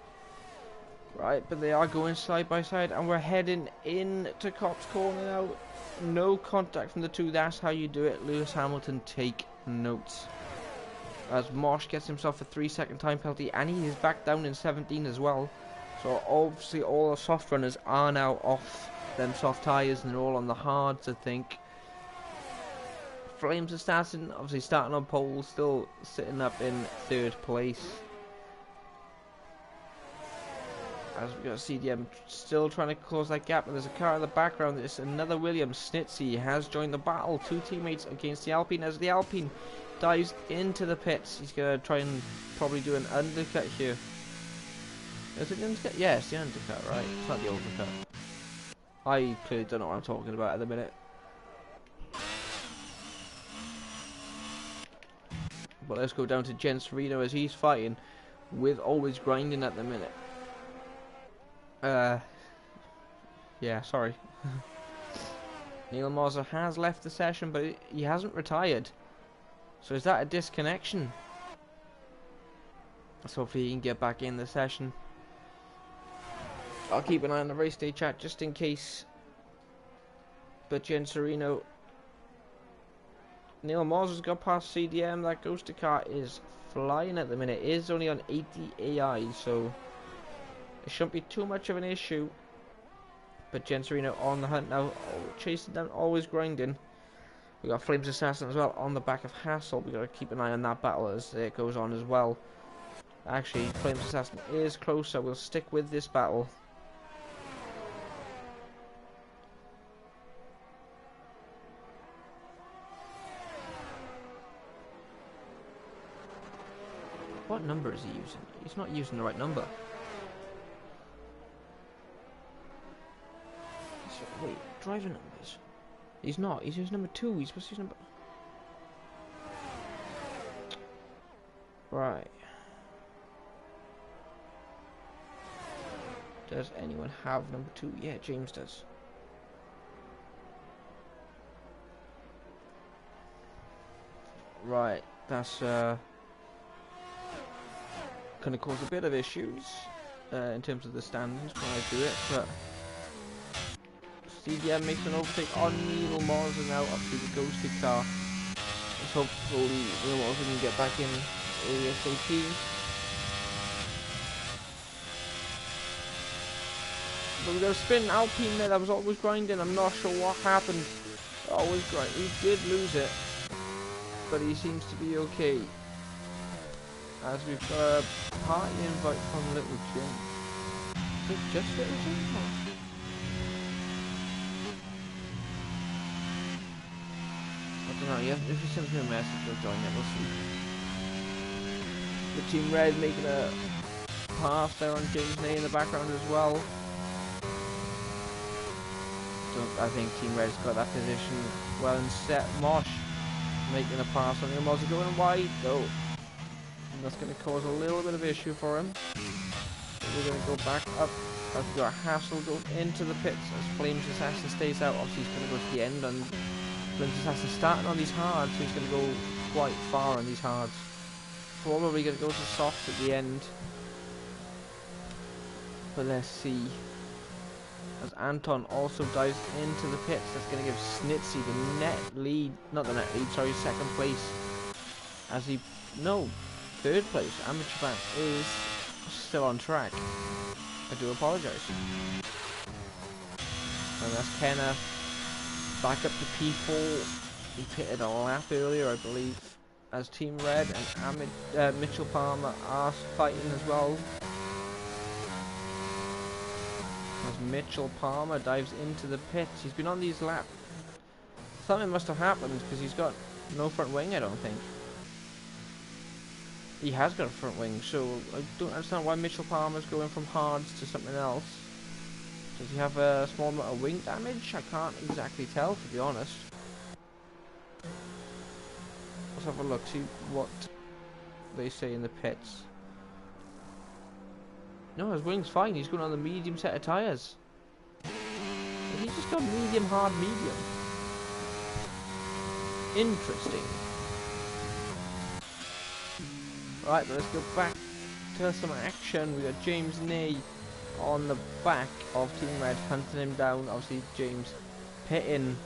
Right, but they are going side by side, and we're heading into Cops Corner now. No contact from the two. That's how you do it. Lewis Hamilton, take notes. As Mosh gets himself a 3-second time penalty, and he is back down in 17 as well. So obviously all the soft runners are now off them soft tyres, and they're all on the hards, I think. Flames Assassin, obviously starting on pole, still sitting up in 3rd place. As we got CDM still trying to close that gap, and there's a car in the background. There's another Williams. Snitsy has joined the battle. 2 teammates against the Alpine as the Alpine dives into the pits. He's going to try and probably do an undercut here. Is it an undercut? Yeah, it's the undercut, right? It's not the overcut. I clearly don't know what I'm talking about at the minute. But let's go down to Jen Serino as he's fighting with Always Grinding at the minute. Yeah, sorry. Neil Moser has left the session, but he hasn't retired. So is that a disconnection? So hopefully he can get back in the session. I'll keep an eye on the race day chat just in case. But Jen Serino, Neil Moser's got past CDM. That Ghost car is flying at the minute. It is only on 80 AI, so it shouldn't be too much of an issue. But Jen Serino on the hunt now, chasing down Always Grinding. We got Flames Assassin as well on the back of Hassel. We got to keep an eye on that battle as it goes on as well. Actually, Flames Assassin is closer. We'll stick with this battle. What number is he using? He's not using the right number. Wait, driver numbers. He's not. He's using number 2. He's supposed to use number. Right. Does anyone have number 2? Yeah, James does. Right. That's gonna cause a bit of issues in terms of the standings when I do it, but CDM makes an overtake on Neil Moser now up to the ghosted car. Let's hope Neil Moser can get back in ASAP. But we got a spin Alpine there. That was Always Grinding. I'm not sure what happened. Always Grinding. He did lose it, but he seems to be okay. As we've got a party invite from Little Jim. Is it just Little Jim? I don't know, if he sends me a message, we'll join it, we'll see. The Team Red making a pass there on James Ney in the background as well. So I think Team Red's got that position well and set. Mosh making a pass on him. Was going wide though. And that's going to cause a little bit of issue for him. So we're going to go back up. As we've got Hassel going into the pits as Flames Assassin stays out. Obviously he's going to go to the end and Flames Assassin starting on these hards, so he's going to go quite far on these hards. Probably going to go to soft at the end. But let's see. As Anton also dives into the pits, that's going to give Snitsy the net lead, not the net lead, sorry, 2nd place. As he, no, 3rd place. Amateur Bank is still on track. I do apologise. And that's Kenna back up to P4. He pitted a lap earlier, I believe. As Team Red and Mitchell Palmer are fighting as well. As Mitchell Palmer dives into the pits. He's been on these laps. Something must have happened because he's got no front wing, I don't think. He has got a front wing, so I don't understand why Mitchell Palmer's going from hards to something else. Does he have a small amount of wing damage? I can't exactly tell, to be honest. Let's have a look, see what they say in the pits. No, his wing's fine. He's going on the medium set of tyres. He just got medium, hard, medium. Interesting. Right, let's go back to some action. We got James Ney on the back of Team Red, hunting him down. Obviously, James pitting,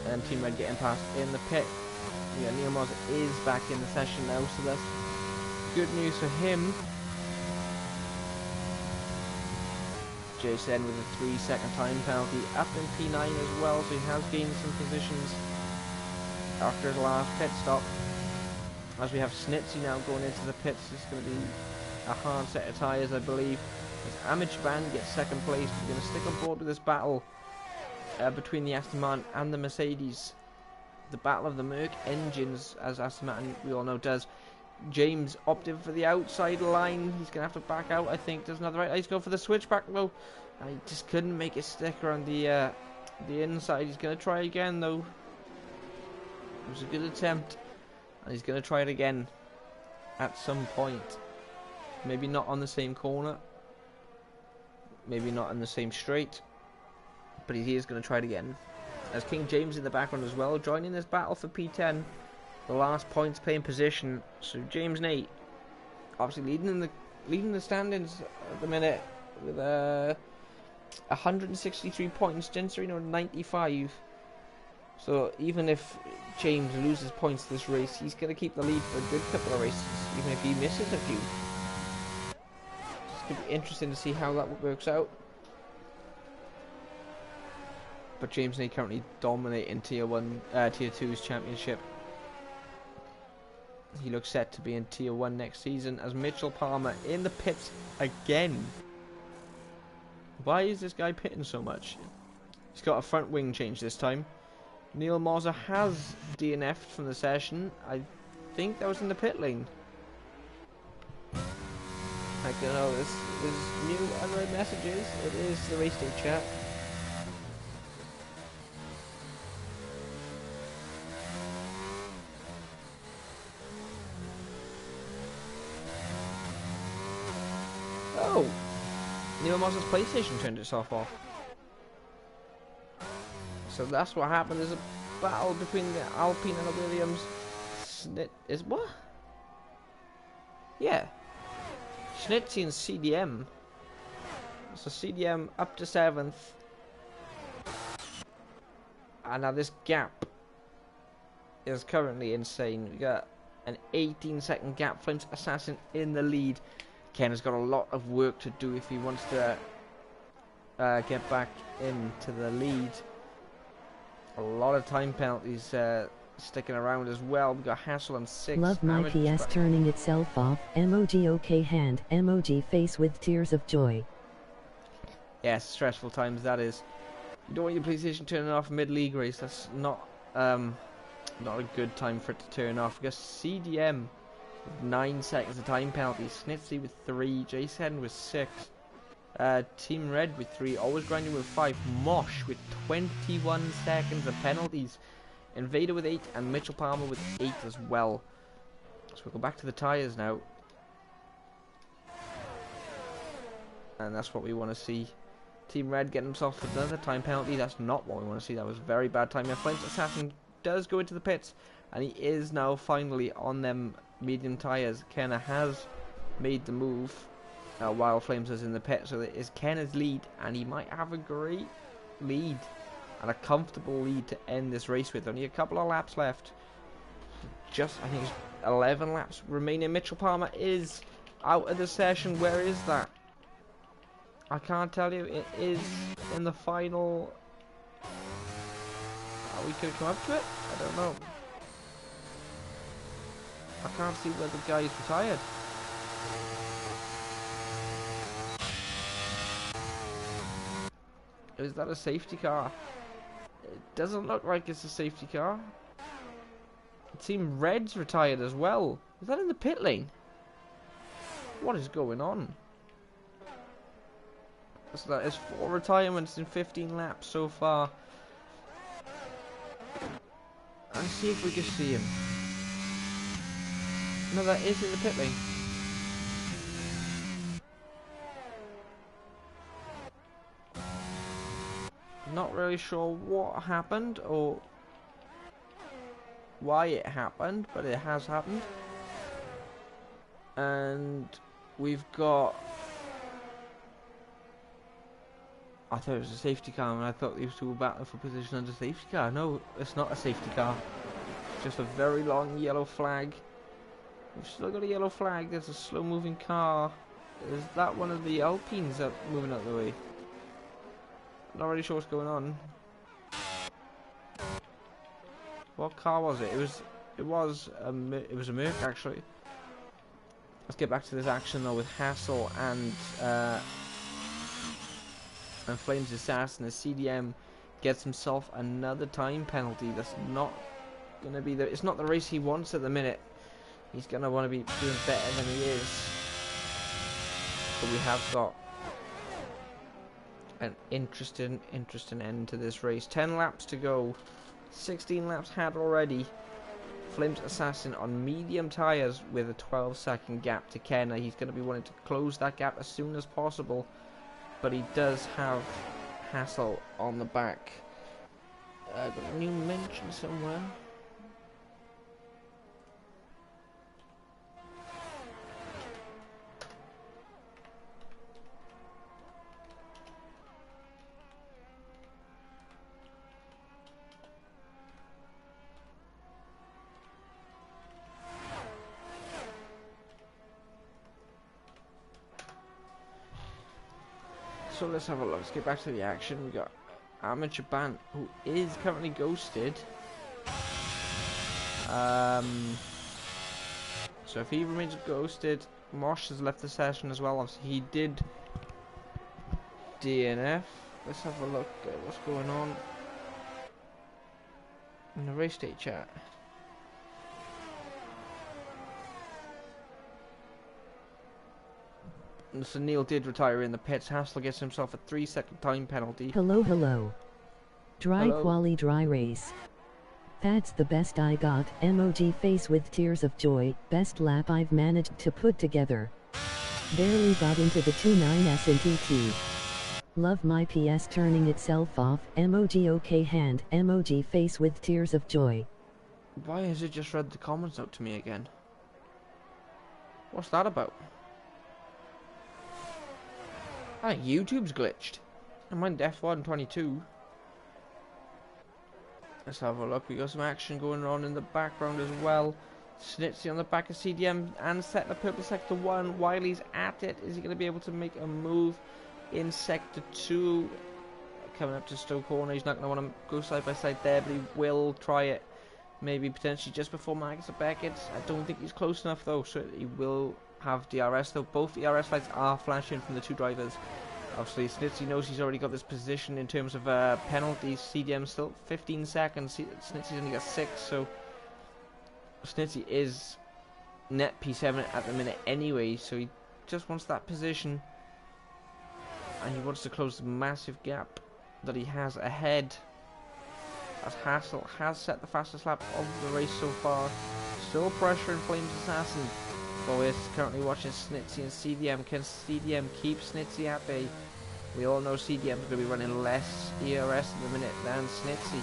and Team Red getting past in the pit. Yeah, Neil Moss is back in the session now, so that's good news for him. Jason with a 3-second time penalty, up in P9 as well, so he has gained some positions after his last pit stop. As we have Snitsy now going into the pits, it's going to be a hard set of tyres, I believe. As Amish Band gets second place, we're going to stick on board with this battle between the Aston Martin and the Mercedes. The battle of the Merc engines, as Aston Martin, we all know, does. James opted for the outside line. He's going to have to back out, I think. Does another right. He's going for the switchback, though. And he just couldn't make it stick around the inside. He's going to try again, though. It was a good attempt. And he's going to try it again at some point. Maybe not on the same corner. Maybe not in the same straight. But he is going to try it again. As King James in the background as well, joining this battle for P10. The last points playing position. So James Nate, obviously leading the standings at the minute with 163 points. Genserino 95. So even if James loses points this race, he's going to keep the lead for a good couple of races, even if he misses a few. It's going to be interesting to see how that works out. But James Nate currently dominating Tier 2's championship. He looks set to be in Tier 1 next season as Mitchell Palmer in the pits again. Why is this guy pitting so much? He's got a front wing change this time. Neil Moser has DNF'd from the session. I think that was in the pit lane. I don't know, this is new unread messages. It is the race day chat. Oh! Neil Moser's PlayStation turned itself off. So that's what happened. There's a battle between the Alpine and the Williams. Is what? Yeah. Schnitzy and CDM. So CDM up to 7th. And now this gap is currently insane. We got an 18-second gap. Flames Assassin in the lead. Ken has got a lot of work to do if he wants to get back into the lead. A lot of time penalties sticking around as well. We've got Hassel on 6. Love my PS turning itself off. Emoji okay hand. Emoji face with tears of joy. Yes, stressful times that is. You don't want your PlayStation turning off mid-league race. That's not a good time for it to turn off. We got CDM with 9 seconds of time penalty. Snitsy with 3. Jason with 6. Team Red with 3, always grinding with 5. Mosh with 21 seconds of penalties. Invader with 8 and Mitchell Palmer with 8 as well. So we'll go back to the tyres now. And that's what we want to see. Team Red getting himself another time penalty. That's not what we want to see. That was very bad time. Flames Assassin does go into the pits. And he is now finally on them medium tyres. Kenna has made the move. While Flames is in the pit, so it is Kenna's lead, and he might have a great lead and a comfortable lead to end this race with. Only a couple of laps left. Just, I think, 11 laps remaining. Mitchell Palmer is out of the session. Where is that? I can't tell you. It is in the final. We could come up to it. I don't know. I can't see where the guy is retired. Is that a safety car? It doesn't look like it's a safety car. Team Red's retired as well. Is that in the pit lane? What is going on? So that is 4 retirements in 15 laps so far. Let's see if we can see him. No, that is in the pit lane. Not really sure what happened or why it happened, but it has happened. And we've got... I thought it was a safety car, and I thought these two were battling for position under safety car. No, it's not a safety car. It's just a very long yellow flag. We've still got a yellow flag. There's a slow-moving car. Is that one of the Alpines that moving out of the way? Not really sure what's going on. What car was it? It was a Merc actually. Let's get back to this action though with Hassel and Flames Assassin. The CDM gets himself another time penalty. That's not gonna be it's not the race he wants at the minute. He's gonna want to be doing better than he is. But we have got an interesting end to this race. 10 laps to go. 16 laps had already. Flames Assassin on medium tyres with a 12-second gap to Kenna. He's going to be wanting to close that gap as soon as possible, but he does have Hassel on the back. Got a new mention somewhere. So let's have a look. Let's get back to the action. We got Amateur Ban, who is currently ghosted. So if he remains ghosted, Mosh has left the session as well. Obviously, he did DNF. Let's have a look at what's going on in the race day chat. So Neil did retire in the pits. Hassel gets himself a 3-second time penalty. Hello. Dry Hello. quali dry race. That's the best I got. Emoji face with tears of joy. Best lap I've managed to put together. Barely got into the 2.9s in TT. Love my PS turning itself off. Emoji okay hand. Emoji face with tears of joy. Why has it just read the comments out to me again? What's that about? I think YouTube's glitched. I mind F1 22. Let's have a look. We got some action going on in the background as well. Snitsy on the back of CDM and set the purple sector 1. Wiley's at it. Is he going to be able to make a move in sector 2? Coming up to Stoke Corner. He's not going to want to go side by side there, but he will try it. Maybe potentially just before Magnus Beckett. I don't think he's close enough though, so he will have DRS though. Both DRS lights are flashing from the two drivers. Obviously Snitsy knows he's already got this position in terms of penalties. CDM still 15 seconds. Snitsy's only got 6, so Snitsy is net P7 at the minute anyway, so he just wants that position and he wants to close the massive gap that he has ahead, as Hassel has set the fastest lap of the race so far. Still pressure in Flames Assassin. But we're currently watching Snitsy and CDM. Can CDM keep Snitsy at bay? We all know CDM is going to be running less ERS in the minute than Snitsy.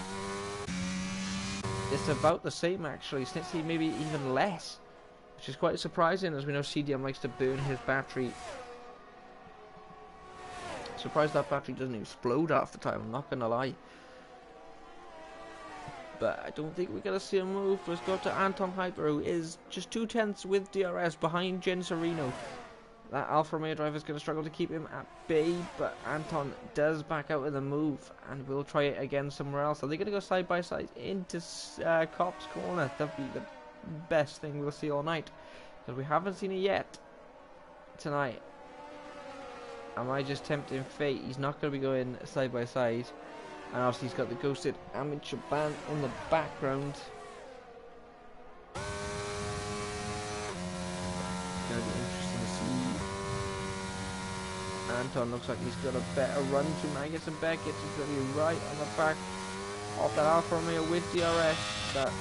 It's about the same actually. Snitsy maybe even less, which is quite surprising, as we know CDM likes to burn his battery. Surprised that battery doesn't explode half the time, I'm not going to lie. But I don't think we're going to see a move. Let's go to Anton Hyper, who is just 2/10 with DRS behind Jen Serino. That Alfa Romeo driver is going to struggle to keep him at bay, but Anton does back out of the move and will try it again somewhere else. Are they going to go side by side into Cop's Corner? That'd be the best thing we'll see all night, because we haven't seen it yet tonight. Am I just tempting fate? He's not going to be going side by side. And obviously he's got the ghosted amateur band in the background. Anton looks like he's got a better run to Magus and Beckett. He's going to be right on the back of that Alfa Romeo with DRS. But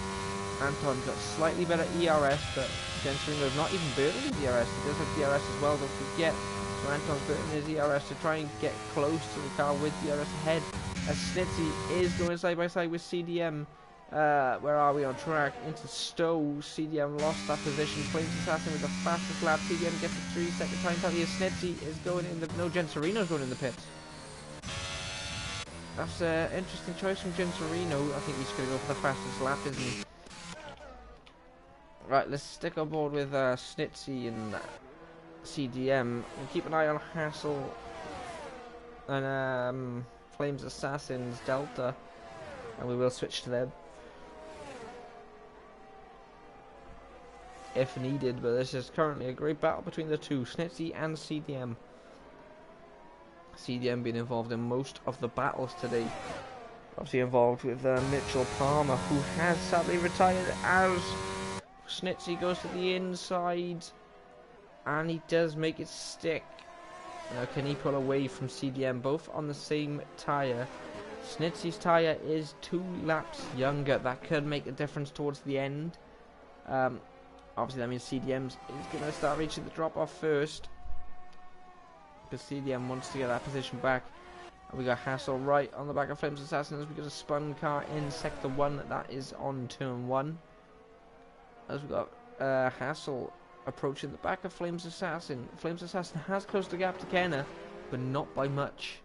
Anton got slightly better ERS, but Genserino's not even burning his DRS. He does have DRS as well, don't forget. So Anton's burning his ERS to try and get close to the car with DRS ahead. As Snitsy is going side by side with CDM. Where are we on track? Into Stowe. CDM lost that position. Flames Assassin with the fastest lap. CDM gets a 3-second time penalty. Snitsy is going in the... No, Genserino's going in the pits. That's an interesting choice from Genserino. I think he's going to go for the fastest lap, isn't he? Right, let's stick on board with Snitsy and CDM. We'll keep an eye on Hassel and Flames Assassin's Delta. And we will switch to them if needed, but this is currently a great battle between the two, Snitsy and CDM. CDM being involved in most of the battles today. Obviously involved with Mitchell Palmer, who has sadly retired, as Snitsy goes to the inside, and he does make it stick. Now can he pull away from CDM, both on the same tyre? Snitsy's tyre is 2 laps younger. That could make a difference towards the end. Obviously that means CDM's is going to start reaching the drop off first, because CDM wants to get that position back. And we got Hassel right on the back of Flames Assassins. We got a spun car in sector 1, that is on turn 1. As we got Hassel approaching the back of Flames Assassin. Flames Assassin has closed the gap to Kenna, but not by much.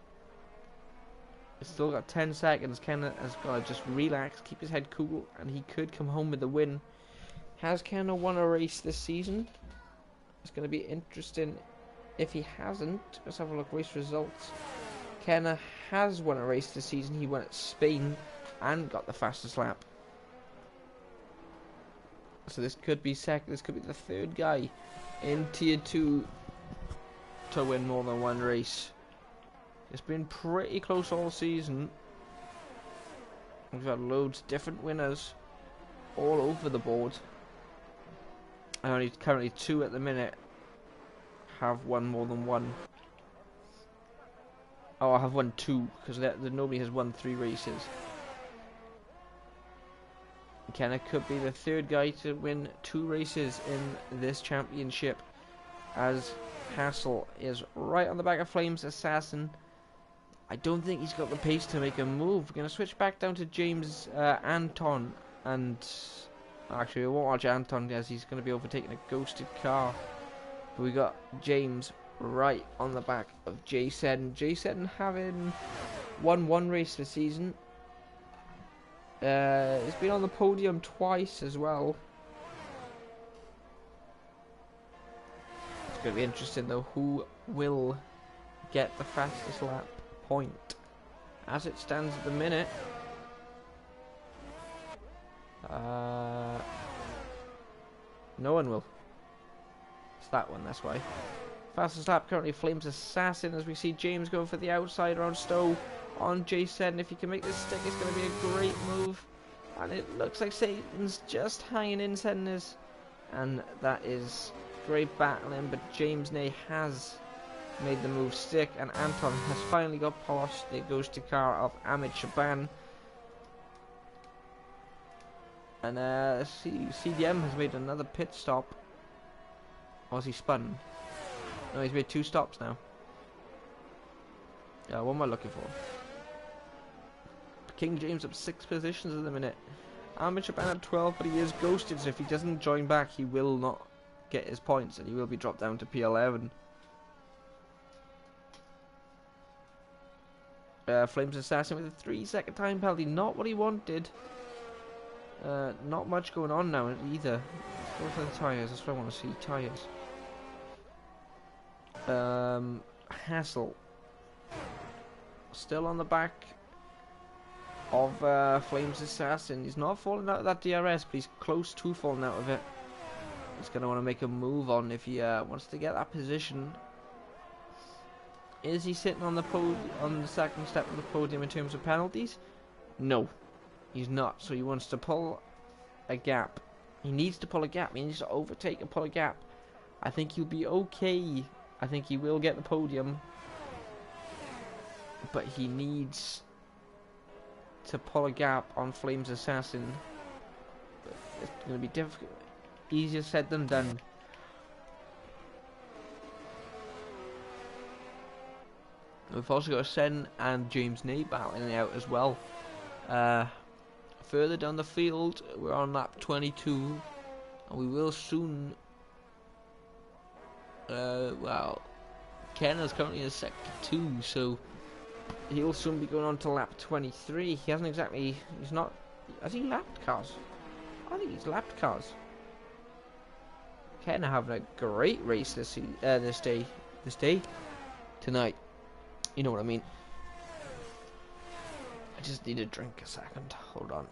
It's still got 10 seconds. Kenna has got to just relax, keep his head cool, and he could come home with the win. Has Kenna won a race this season? It's going to be interesting if he hasn't. Let's have a look. Race results. Kenna has won a race this season. He won at Spain and got the fastest lap. So this could be second. This could be the third guy in Tier 2 to win more than one race. It's been pretty close all season. We've had loads of different winners all over the board. And only currently 2 at the minute have won more than one. Oh, I have won 2, because nobody has won 3 races. Kenna could be the third guy to win 2 races in this championship, as Hassel is right on the back of Flames Assassin. I don't think he's got the pace to make a move. We're going to switch back down to James Anton, and actually we won't watch Anton as he's going to be overtaking a ghosted car. But we got James right on the back of J7. J7 having won 1 race this season. It's been on the podium twice as well. It's going to be interesting though, who will get the fastest lap point. As it stands at the minute, no one will. It's that one, that's why. Fastest lap currently Flames Assassin, as we see James go for the outside around Stowe on J7. If he can make this stick, it's going to be a great move. And it looks like Satan's just hanging in centres. And that is great battling, but James Ney has made the move stick, and Anton has finally got past the ghosted car of Amit Shaban. And CDM has made another pit stop. Or has he spun? No, he's made 2 stops now. Yeah, what am I looking for? King James up 6 positions at the minute. Amit Shaban at 12, but he is ghosted, so if he doesn't join back, he will not get his points, and he will be dropped down to P11. Flames Assassin with a 3-second time penalty, not what he wanted. Not much going on now either. Let's go for the tyres, that's what I want to see, tyres. Hassel still on the back of Flames Assassin. He's not falling out of that DRS, but he's close to falling out of it. He's going to want to make a move on if he wants to get that position. Is he sitting on the on the second step of the podium in terms of penalties? No, he's not. So he wants to pull a gap. He needs to pull a gap. He needs to overtake and pull a gap. I think he'll be okay. I think he will get the podium. but he needs to pull a gap on Flames Assassin. But it's going to be difficult. Easier said than done. We've also got Sen and James Ney battling out as well. Further down the field, we're on lap 22, and we will soon. Well, Ken is currently in sector 2, so he'll soon be going on to lap 23. He hasn't exactly. He's not. Has he lapped cars? I think he's lapped cars. Ken are having a great race this day tonight. You know what I mean. I just need a drink a second. Hold on.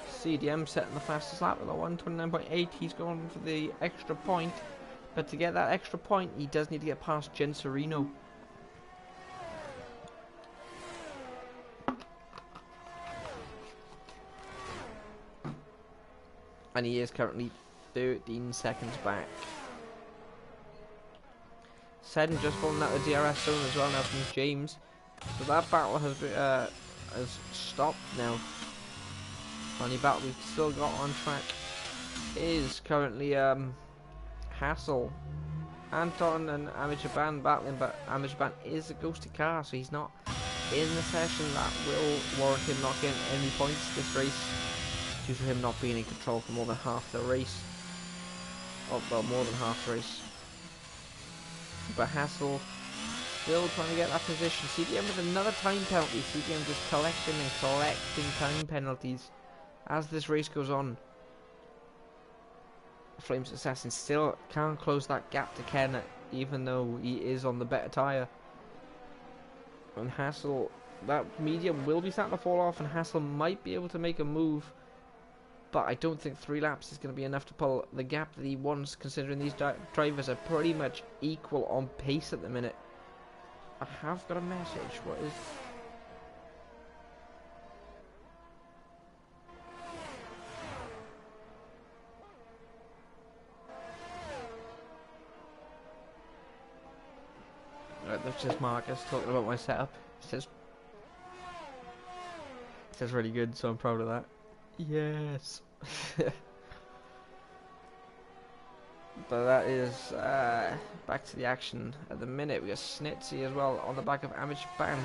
CDM setting the fastest lap with a 1:29.8. He's going for the extra point. But to get that extra point, he does need to get past Jen Serino. And he is currently 13 seconds back. Sen just fallen out of the DRS zone as well now from James. So that battle has stopped now. Only battle we've still got on track is currently Hassel, Anton and Amichaban battling, but Amichaban is a ghosted car, so he's not in the session. That will warrant him not getting any points this race due to him not being in control for more than half the race. Oh, well, more than half the race. But Hassel still trying to get that position. CDM with another time penalty. CDM just collecting and collecting time penalties as this race goes on. Flames Assassin still can't close that gap to Ken, even though he is on the better tyre. And Hassel, that medium will be starting to fall off, and Hassel might be able to make a move. But I don't think 3 laps is going to be enough to pull the gap that he wants, considering these drivers are pretty much equal on pace at the minute. I have got a message. What is... Right, that's just Marcus talking about my setup. It says really good, so I'm proud of that. Yes. But that is back to the action. At the minute we got Snitsy as well on the back of Amichaban,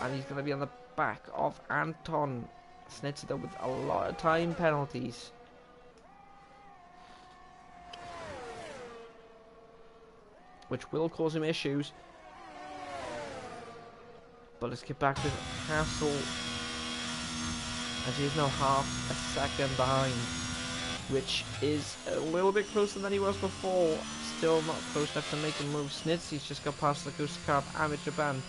and he's going to be on the back of Anton. Snitsy though with a lot of time penalties. Which will cause him issues. But let's get back to Hassel, as he is now half a second behind, which is a little bit closer than he was before. Still not close enough to make a move. Snitsy's just got past the ghost car of Amichaban,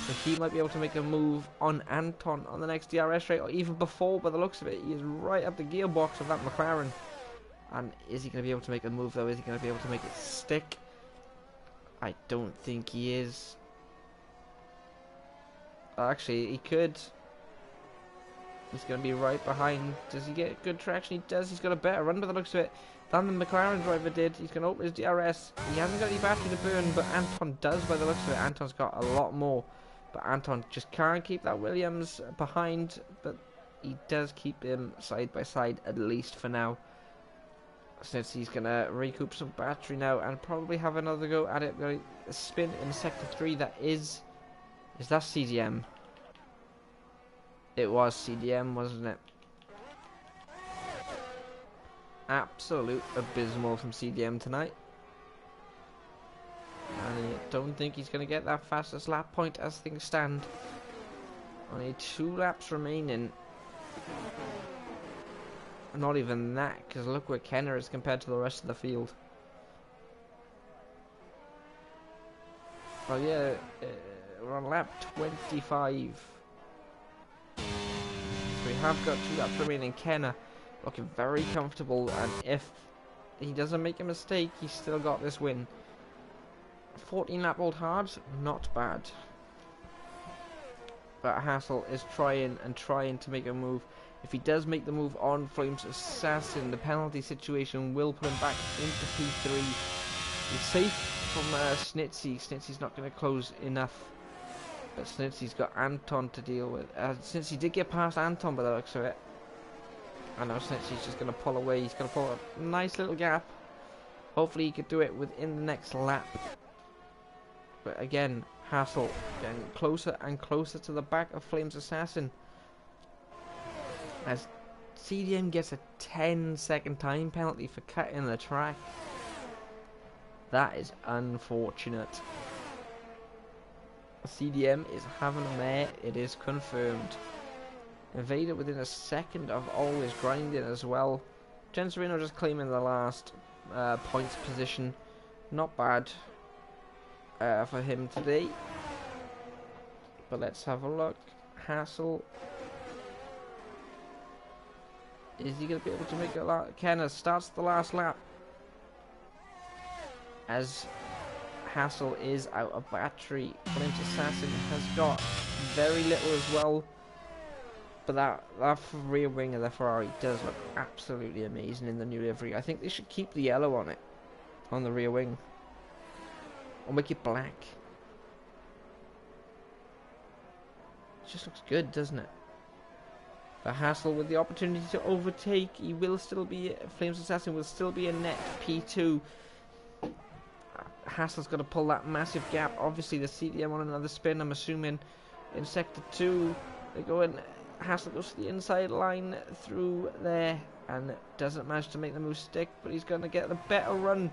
so he might be able to make a move on Anton on the next DRS straight, or even before. By the looks of it, he is right up the gearbox of that McLaren. And is he going to be able to make a move though? Is he going to be able to make it stick? I don't think he is. Actually, he could. He's going to be right behind. Does he get good traction? He does. He's got a better run by the looks of it than the McLaren driver did. He's going to open his DRS. He hasn't got any battery to burn, but Anton does by the looks of it. Anton's got a lot more. But Anton just can't keep that Williams behind. But he does keep him side by side, at least for now. Since he's going to recoup some battery now and probably have another go at it. A spin in sector 3. That is that CDM? It was CDM, wasn't it? Absolute abysmal from CDM tonight. And I don't think he's going to get that fastest lap point as things stand. Only 2 laps remaining. Not even that, because look where Kenner is compared to the rest of the field. Well, yeah, we're on lap 25. We have got 2 laps remaining. Kenner looking very comfortable, and if he doesn't make a mistake, he's still got this win. 14 lap old hard, not bad. But Hassel is trying to make a move. If he does make the move on Flames Assassin, the penalty situation will put him back into P3. He's safe from Snitsy. Snitsy's not going to close enough But Snitzy's got Anton to deal with. Snitzy did get past Anton by the looks of it. I know Snitzy's just going to pull away. He's going to pull a nice little gap. Hopefully he could do it within the next lap. But again, Hassel getting closer and closer to the back of Flames Assassin. As CDM gets a 10-second time penalty for cutting the track. That is unfortunate. CDM is having a mare, it is confirmed. Invader within a second of always grinding as well. Genserino just claiming the last points position. Not bad for him today. But let's have a look. Hassel. Is he going to be able to make it? Kenna starts the last lap. As Hassel is out of battery. Flames Assassin has got very little as well. But that rear wing of the Ferrari does look absolutely amazing in the new livery. I think they should keep the yellow on it. On the rear wing. Or make it black. It just looks good, doesn't it? But Hassel with the opportunity to overtake. He will still be... Flames Assassin will still be a net P2. Hassel's got to pull that massive gap. Obviously the CDM on another spin, I'm assuming. In sector 2. They go in... Hassel goes to the inside line through there and doesn't manage to make the move stick, but he's going to get the better run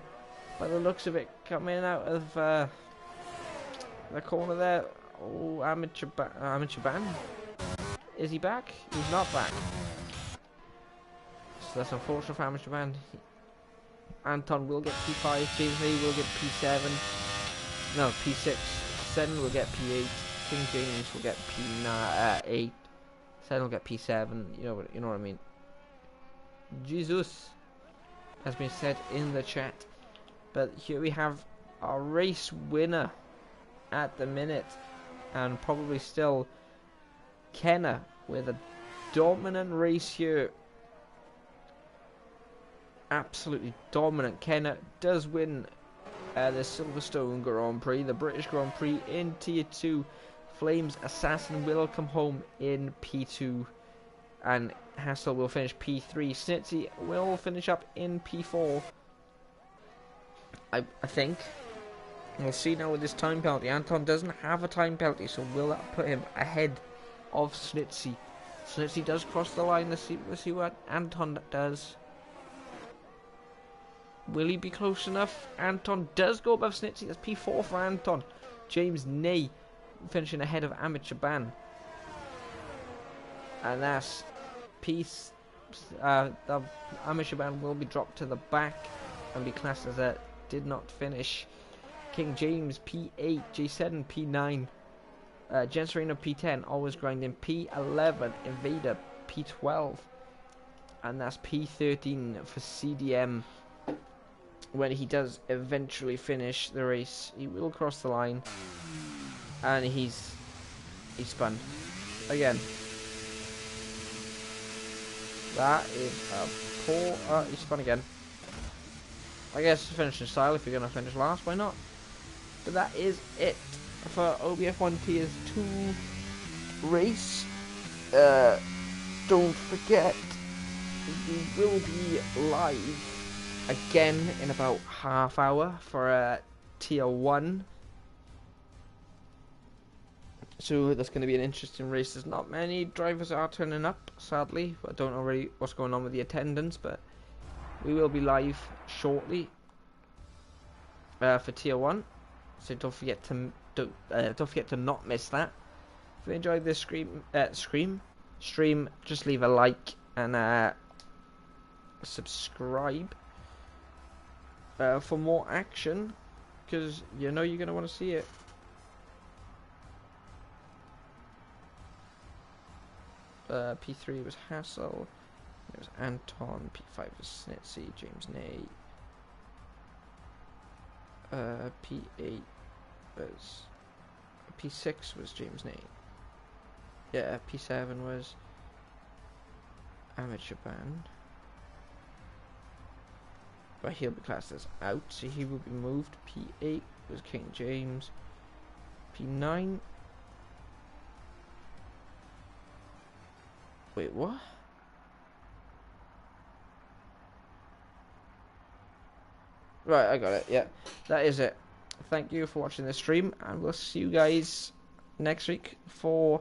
by the looks of it, coming out of the corner there. Oh, Amateur Ban. Is he back? He's not back. So that's unfortunate for Amateur Ban. Anton will get P5, James May will get P7. No, P6. Sen will get P8. King James will get P8. Sen will get P7. You know what I mean. Jesus has been said in the chat. But here we have our race winner at the minute, and probably still Kenna with a dominant race here. Absolutely dominant. Kenna does win the Silverstone Grand Prix, the British Grand Prix in Tier 2. Flames Assassin will come home in P2, and Hassel will finish P3. Snitzy will finish up in P4. I think. We'll see now with this time penalty. Anton doesn't have a time penalty, so will that put him ahead of Snitzy? Snitzy does cross the line. Let's see what Anton does. Will he be close enough? Anton does go above Snitzy. That's P4 for Anton. James Ney finishing ahead of Amateur Ban. And that's P... the Amateur Ban will be dropped to the back and be classed as a did not finish. King James P8, J7 P9, Genserino P10, always grinding P11, Invader P12, and that's P13 for CDM. When he does eventually finish the race, he will cross the line, and he's spun again. That is a poor. He spun again. I guess finish in style. If you're gonna finish last, why not? But that is it for OBF1 Tiers 2 race. Don't forget, we will be live again in about half hour for Tier 1. So that's going to be an interesting race. There's not many drivers are turning up, sadly. I don't know really what's going on with the attendance, but we will be live shortly for Tier 1. So don't forget to not miss that. If you enjoyed this stream, just leave a like and subscribe for more action, because you know you're gonna want to see it. P3 was Hassel. It was Anton. P5 was Snitzy. James Ney. P8 was... P6 was James Ney. Yeah, P7 was Amateur Ban. But he'll be classed as out, so he will be moved. P8 was King James. P9 Wait, what? Right, I got it. Yeah, that is it. Thank you for watching the stream, and we'll see you guys next week for